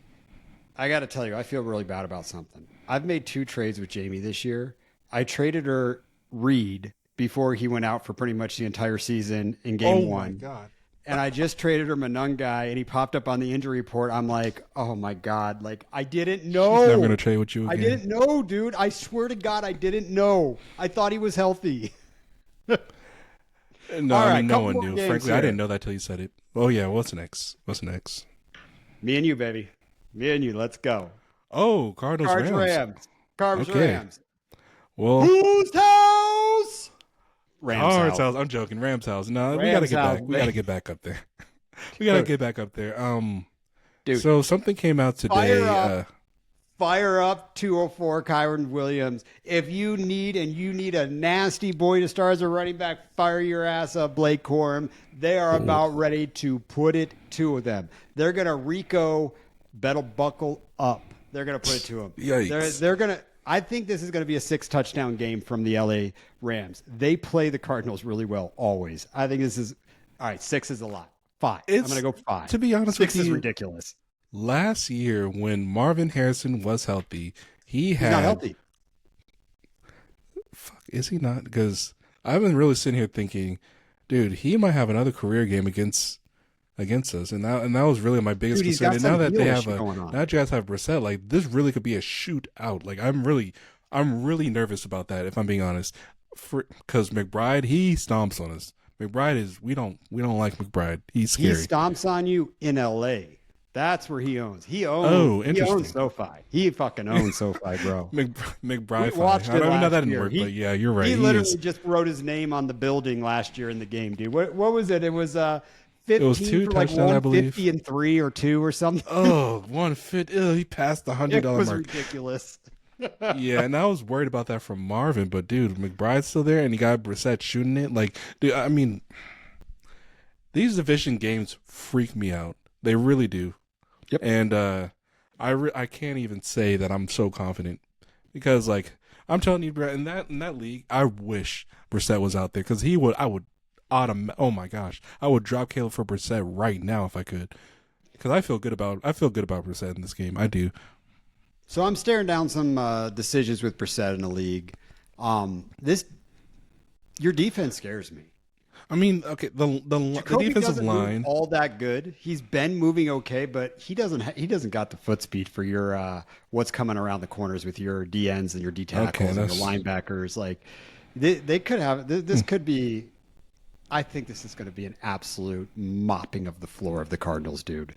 I got to tell you, I feel really bad about something. I've made 2 trades with Jamie this year. I traded her Reed before he went out for pretty much the entire season in game 1. God. And I just traded her Manungai, and he popped up on the injury report. I'm like, oh my God. Like, I didn't know. He's never gonna trade with you again. I didn't know, dude. I swear to God, I didn't know. I thought he was healthy. No, All I right, mean, no couple one more knew. games Frankly, I here. didn't know that till you said it. Oh yeah, what's next? What's next? Me and you, baby. Me and you. Let's go. Oh, Cardinals Cards Rams. Rams. Cards Okay. Rams. Well, Whose house? Rams Cards house. house. I'm joking. Rams house. No, we Rams gotta get house, back. We gotta baby. get back up there. We gotta Dude. get back up there. Dude. So something came out today. Fire up 204 Kyron Williams. If you need a nasty boy to start as a running back, fire your ass up, Blake Corum. They are about ready to put it to them. They're gonna Rico Bettle buckle up. They're gonna put it to him. Yikes. They're gonna. I think this is going to be a 6-touchdown game from the LA Rams. They play the Cardinals really well always. I think this is all right. 6 is a lot. 5. I'm It's- going to go 5. to be honest 6 with is you, ridiculous. Last year when Marvin Harrison was healthy, He's not healthy. Fuck, is he not? Because I've been really sitting here thinking, dude, he might have another career game against us, and that was really my biggest Dude, he's concern. got And now some that heel they have issue going on. now that you guys have Brissett, like this really could be a shootout. Like I'm really nervous about that, if I'm being honest, because McBride, he stomps on us. McBride is we don't like McBride. He's He scary. stomps on you in LA. That's where he owns. He Oh, owns interesting. SoFi. He fucking owns SoFi, bro. McBride. We watched I it don't even know last that didn't year. work, He- but yeah, you're right. He He literally is. just wrote his name on the building last year in the game, dude. What was it? It was 15 was 2 for like touchdowns, I believe. 150 and 3 or 2 or something. Oh, 150. He passed the It $100 was mark. ridiculous. Yeah, and I was worried about that from Marvin, but dude, McBride's still there, and you got Brissett shooting it. Like, dude, I mean, these division games freak me out. They really do. Yep. And I can't even say that I'm so confident because, like, I'm telling you, bro, in that league, I wish Brissett was out there because oh my gosh, I would drop Caleb for Brissett right now if I could, because I feel good about Brissett in this game. I do. So I'm staring down some decisions with Brissett in the league. Your defense scares me. I mean, okay, the Jacoby defensive doesn't move line. all that good. He's been moving okay, but he doesn't got the foot speed for your what's coming around the corners with your D ends and your D tackles and your linebackers. Like they could have this could be. I think this is going to be an absolute mopping of the floor of the Cardinals, dude.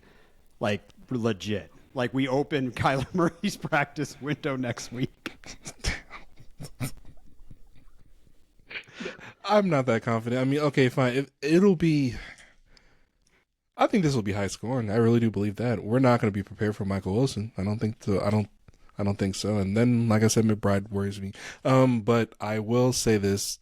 Like legit. Like we open Kyler Murray's practice window next week. I'm not that confident. I mean, okay, fine. It'll be. I think this will be high scoring. I really do believe that. We're not going to be prepared for Michael Wilson. I don't think so. I don't think so. And then, like I said, McBride worries me. But I will say this.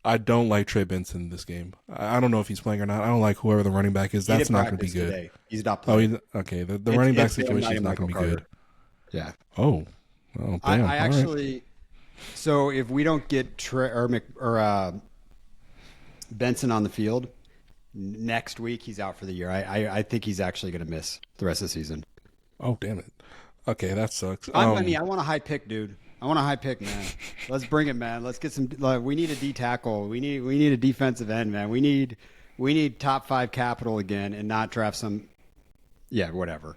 I don't like Trey Benson in this game. I don't know if he's playing or not. I don't like whoever the running back is. That's not going to be good. Today. He's not Oh, playing. okay. The running back it's him, situation is not not going to be Michael good. Yeah. Oh, damn. I All right. actually. So if we don't get Benson on the field next week, he's out for the year. I think he's actually going to miss the rest of the season. Oh, damn it. Okay, that sucks. I want a high pick, dude. I want a high pick, man. Let's bring it, man. Let's get some. We need a D tackle. We need a defensive end, man. We need top 5 capital again, and not draft some. Yeah, whatever.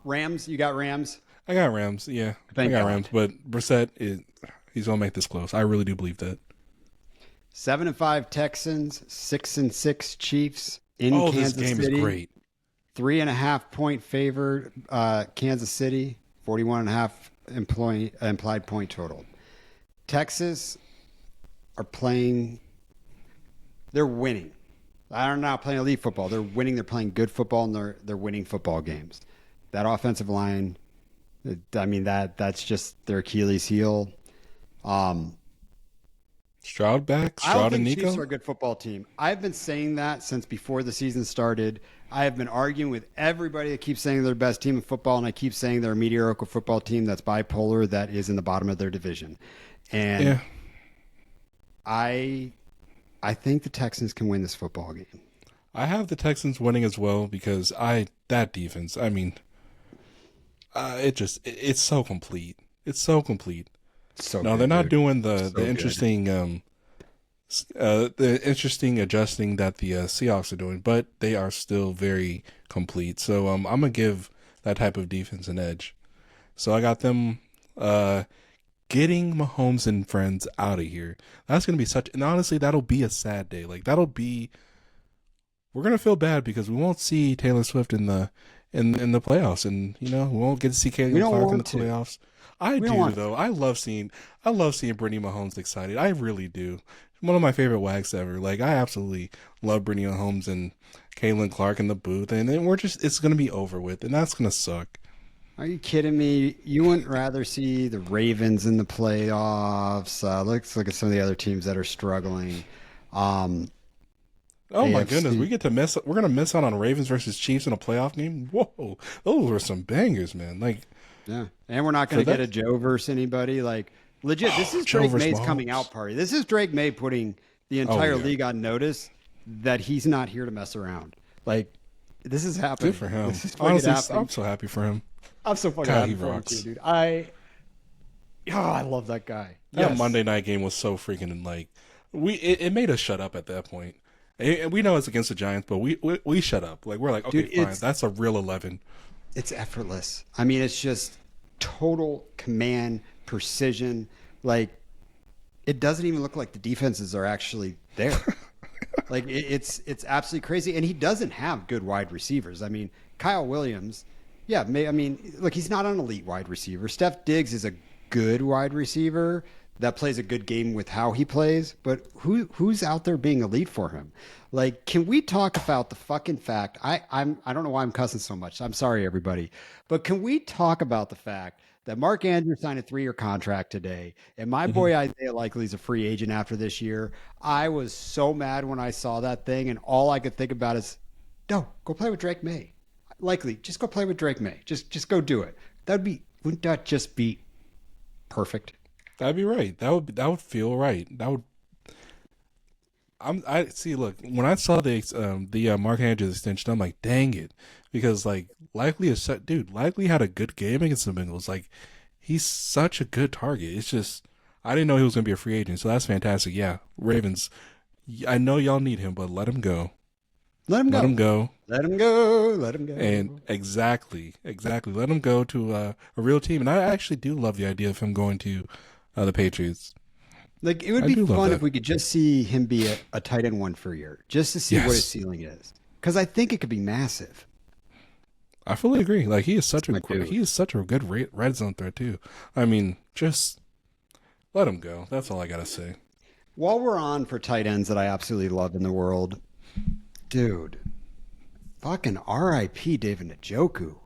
Rams. You got Rams. I got Rams. Yeah, Thank I got God. Rams. But Brissett he's gonna make this close. I really do believe that. 7-5 Texans. 6-6 Chiefs in Oh, Kansas this game City. is great. 3.5 point favored Kansas City. 41.5 implied point total. Texas are playing. They're winning. They're not playing elite football. They're winning. They're playing good football, and they're winning football games. That offensive line, I mean that's just their Achilles heel. Stroud back? I don't Stroud and think Chiefs Nico? are a good football team. I've been saying that since before the season started. I have been arguing with everybody that keeps saying they're the best team in football, and I keep saying they're a mediocre football team that's bipolar, that is in the bottom of their division. And Yeah. I think the Texans can win this football game. I have the Texans winning as well because that defense, I mean, it's so complete. It's so complete. So No, good, they're not dude. doing So the interesting the interesting adjusting that the Seahawks are doing, but they are still very complete. So I'm gonna give that type of defense an edge. So I got them getting Mahomes and friends out of here. That's gonna be and honestly, that'll be a sad day. Like we're gonna feel bad because we won't see Taylor Swift in the playoffs, and we won't get to see Caitlin Clark in the playoffs. I do though. I love seeing Brittany Mahomes excited. I really do. One of my favorite wags ever. Like I absolutely love Brittany Mahomes and Caitlin Clark in the booth, and then it's gonna be over with, and that's gonna suck. Are you kidding me? You wouldn't rather see the Ravens in the playoffs? Let's look at some of the other teams that are struggling. Oh my AFC. goodness, we're gonna miss out on Ravens versus Chiefs in a playoff game. Whoa, those were some bangers, man. Like, Yeah, and we're not going to get a Joe versus anybody. Like, legit, this is Joe Drake versus May's Mahomes. coming out party. This is Drake May putting the entire yeah. league on notice that he's not here to mess around. Like, this is happening. good for him. This is fucking Honestly, happening. I'm so happy for him. I'm so fucking God, happy he for him rocks. too, dude. I love that guy. That Yes. Monday night game was so freaking like it made us shut up at that point. And we know it's against the Giants, but we shut up. Like we're like, okay, Dude, fine, that's a real 11. It's effortless. I mean, it's just total command, precision. Like, it doesn't even look like the defenses are actually there. Like, it's absolutely crazy. And he doesn't have good wide receivers. I mean, Kyle Williams, yeah, look, he's not an elite wide receiver. Steph Diggs is a good wide receiver that plays a good game with how he plays, but who's out there being elite for him? Like, can we talk about the fucking fact? I don't know why I'm cussing so much. I'm sorry, everybody, but can we talk about the fact that Mark Andrews signed a 3-year contract today, and my boy Isaiah Likely's a free agent after this year? I was so mad when I saw that thing, and all I could think about is, no, go play with Drake May. Likely, just go play with Drake May. Just go do it. Wouldn't that just be perfect? That'd be right. That would feel right. That would. I see. Look, when I saw the Mark Andrews extension, I'm like, dang it, because like Likely Likely had a good game against the Bengals. Like, he's such a good target. It's just I didn't know he was gonna be a free agent, so that's fantastic. Yeah, Ravens. I know y'all need him, but let him go. Let him go. Let him go. Let him go. Let him go. And exactly. Let him go to a real team. And I actually do love the idea of him going to the Patriots. Like, it would I be do love fun that. if we could just see him be a tight end one for a year, just to see what Yes. his ceiling is. Because I think it could be massive. I fully agree. Like he is such my dude. a good red zone threat too. I mean, just let him go. That's all I gotta say. While we're on for tight ends that I absolutely love in the world, dude, fucking R.I.P. David Njoku.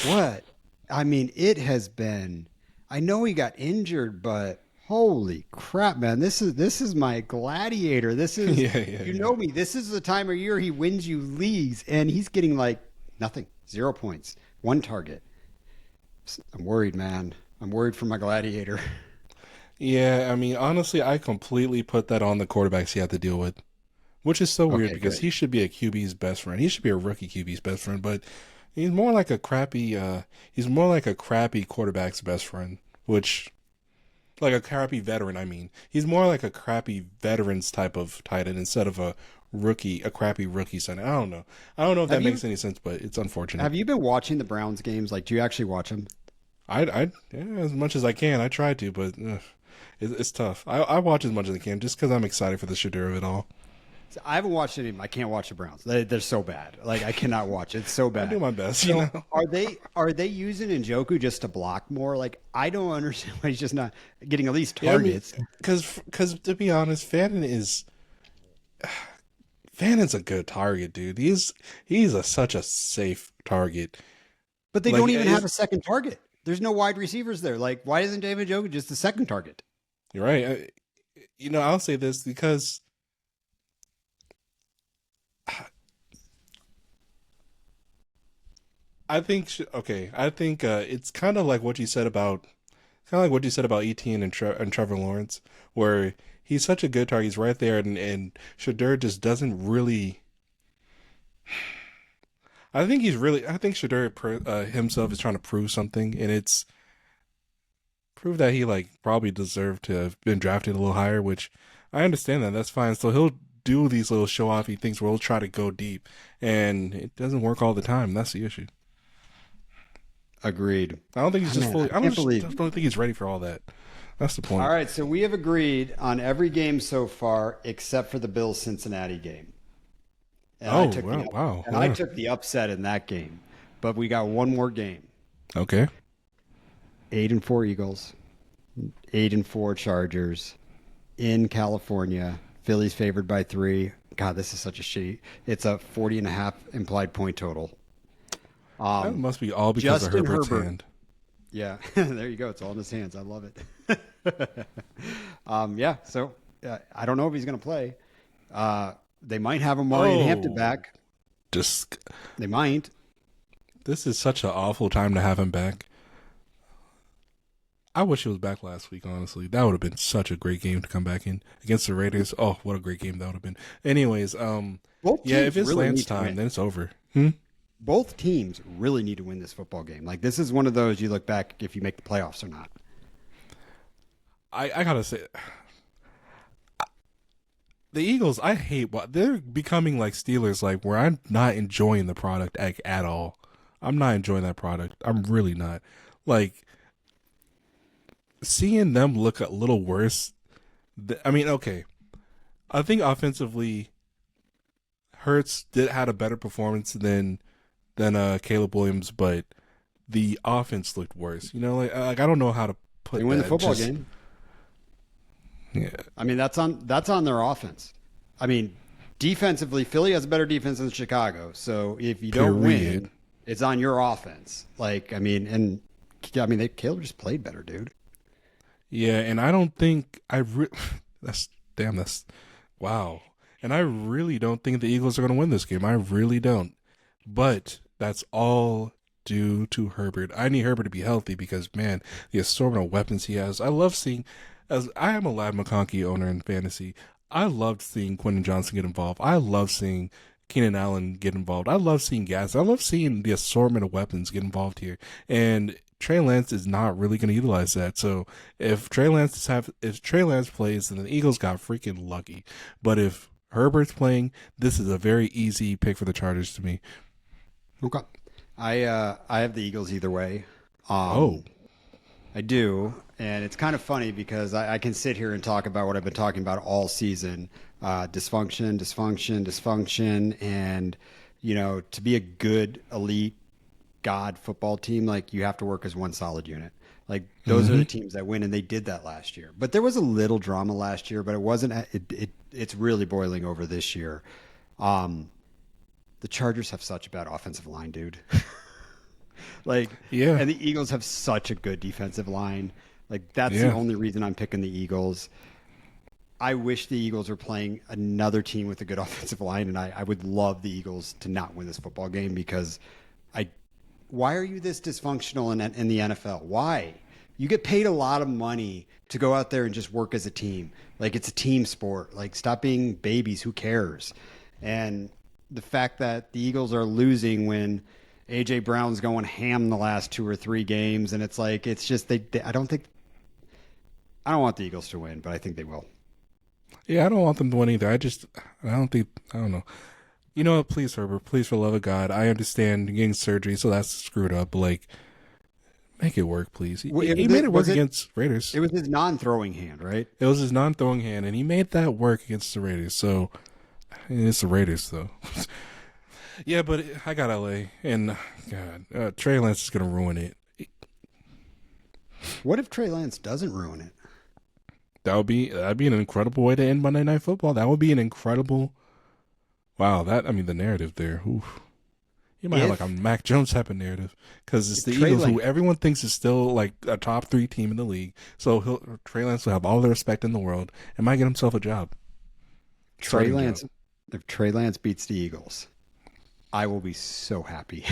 What? I mean, it has been. I know he got injured, but holy crap, man! This is my gladiator. This is you know me. This is the time of year he wins you leagues, and he's getting like nothing, 0 points, 1 target. I'm worried, man. I'm worried for my gladiator. Yeah, I mean, honestly, I completely put that on the quarterbacks he had to deal with, which is so weird because good. he should be a QB's best friend. He should be a rookie QB's best friend, but he's more like a crappy. He's more like a crappy quarterback's best friend, which, like a crappy veteran. I mean, he's more like a crappy veterans type of tight end instead of a crappy rookie center. I don't know. I don't know if that makes any sense, but it's unfortunate. Have you been watching the Browns games? Like, do you actually watch them? Yeah, as much as I can. I try to, but it's tough. I watch as much as I can just because I'm excited for the Shadur of it all. So I haven't watched any of them. I can't watch the Browns. They're so bad. Like I cannot watch it. It's so I bad. do my best, So you know. are they using Njoku just to block more? Like I don't understand why he's just not getting at least Yeah, I mean, targets. because to be honest, Fannon's a good target, dude. Such a safe target. But they Like, don't even it's- have a second target. There's no wide receivers there. Like why isn't David Njoku just the second target? You're right. I'll say this because I think it's kind of like what you said about Etienne and Trevor Lawrence, where he's such a good target. He's right there, and Shadur just doesn't really. I think Shadur himself is trying to prove something, and it's prove that he like probably deserved to have been drafted a little higher, which I understand that. That's fine. So he'll do these little show offy things where he'll try to go deep, and it doesn't work all the time. That's the issue. Agreed. I don't think he's just fully. I can't just don't think he's ready for all that. That's the point. All right, so we have agreed on every game so far except for the Bills Cincinnati game. And Oh, wow. And I took the upset in that game. But we got one more game. Okay. 8-4 Eagles, 8-4 Chargers in California. Philly's favored by 3. God, this is such a shitty. It's a 40.5 implied point total. That must be all because Justin of Herbert's Herbert. hand. Yeah, there you go. It's all in his hands. I love it. Yeah, so I don't know if he's going to play. They might have him Maureen Hampton back. Just They might. this is such an awful time to have him back. I wish he was back last week, honestly. That would have been such a great game to come back in against the Raiders. Oh, what a great game that would have been. Anyways, Both yeah, teams if it's really Lance need to time, win. then it's over. Both teams really need to win this football game. Like this is one of those you look back if you make the playoffs or not. I gotta say, the Eagles, I hate what they're becoming like Steelers, like where I'm not enjoying the product at all. I'm not enjoying that product. I'm really not. Like seeing them look a little worse. I mean, okay, I think offensively, Hurts had a better performance than Caleb Williams, but the offense looked worse. Like I don't know how to put. They win the that. football Just- game. Yeah. I mean, that's on their offense. I mean, defensively, Philly has a better defense than Chicago. So if you don't Period. win, it's on your offense. Like, Caleb just played better, dude. Yeah, and I don't think that's wow. And I really don't think the Eagles are going to win this game. I really don't. But that's all due to Herbert. I need Herbert to be healthy because, man, the assortment of weapons he has. I love seeing, as I am a Lad McConkey owner in fantasy, I loved seeing Quentin Johnson get involved. I love seeing Keenan Allen get involved. I love seeing Gas. I love seeing the assortment of weapons get involved here. And Trey Lance is not really going to utilize that. So if Trey Lance plays, then the Eagles got freaking lucky. But if Herbert's playing, this is a very easy pick for the Chargers to me. Okay. I have the Eagles either way. Oh. I do, and it's kind of funny because I can sit here and talk about what I've been talking about all season: dysfunction, and to be a good elite god football team, like you have to work as one solid unit. Like those are the teams that win, and they did that last year. But there was a little drama last year, but it wasn't. It's really boiling over this year. The Chargers have such a bad offensive line, dude. Yeah. And the Eagles have such a good defensive line. Like that's Yeah. the only reason I'm picking the Eagles. I wish the Eagles were playing another team with a good offensive line, and I would love the Eagles to not win this football game because why are you this dysfunctional in the NFL? Why? You get paid a lot of money to go out there and just work as a team. Like it's a team sport. Like stop being babies. Who cares? And the fact that the Eagles are losing when AJ Brown's going ham the last 2 or 3 games, and it's just I don't want the Eagles to win, but I think they will. Yeah, I don't want them to win either. I don't know. You know what? Please, Herbert, please, for the love of God, I understand you're getting surgery, so that's screwed up. But like, make it work, please. He made it work against Raiders. It was his non-throwing hand, right? It was his non-throwing hand, and he made that work against the Raiders. So It's the Raiders, though. Yeah, but I got LA, and God, Trey Lance is gonna ruin it. What if Trey Lance doesn't ruin it? That'd be an incredible way to end Monday Night Football. That would be an incredible. Wow, the narrative there. Oof. You might have like a Mac Jones type of narrative because it's the Eagles, who everyone thinks is still like a top 3 team in the league. So Trey Lance will have all the respect in the world and might get himself a job. If Trey Lance beats the Eagles, I will be so happy.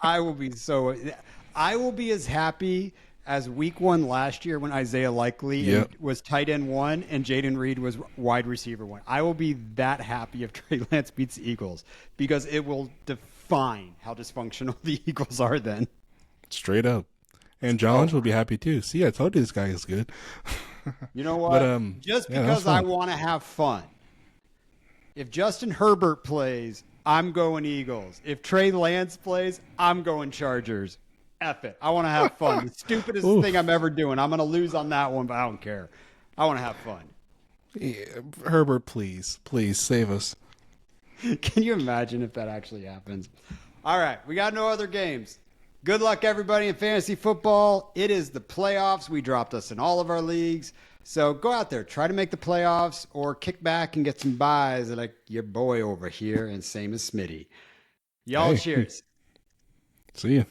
I will be as happy as week 1 last year when Isaiah Likely was tight end 1 and Jaden Reed was wide receiver 1. I will be that happy if Trey Lance beats the Eagles because it will define how dysfunctional the Eagles are then. Straight up. And John will be happy too. See, I told you this guy is good. You know what? But, just because I want to have fun. If Justin Herbert plays, I'm going Eagles. If Trey Lance plays, I'm going Chargers. F it. I want to have fun. The stupidest thing I'm ever doing. I'm going to lose on that one, but I don't care. I want to have fun. Yeah, Herbert, please save us. Can you imagine if that actually happens? All right. We got no other games. Good luck, everybody, in fantasy football. It is the playoffs. We dropped us in all of our leagues. So go out there. Try to make the playoffs or kick back and get some buys like your boy over here and same as Smitty. Y'all cheers. See ya.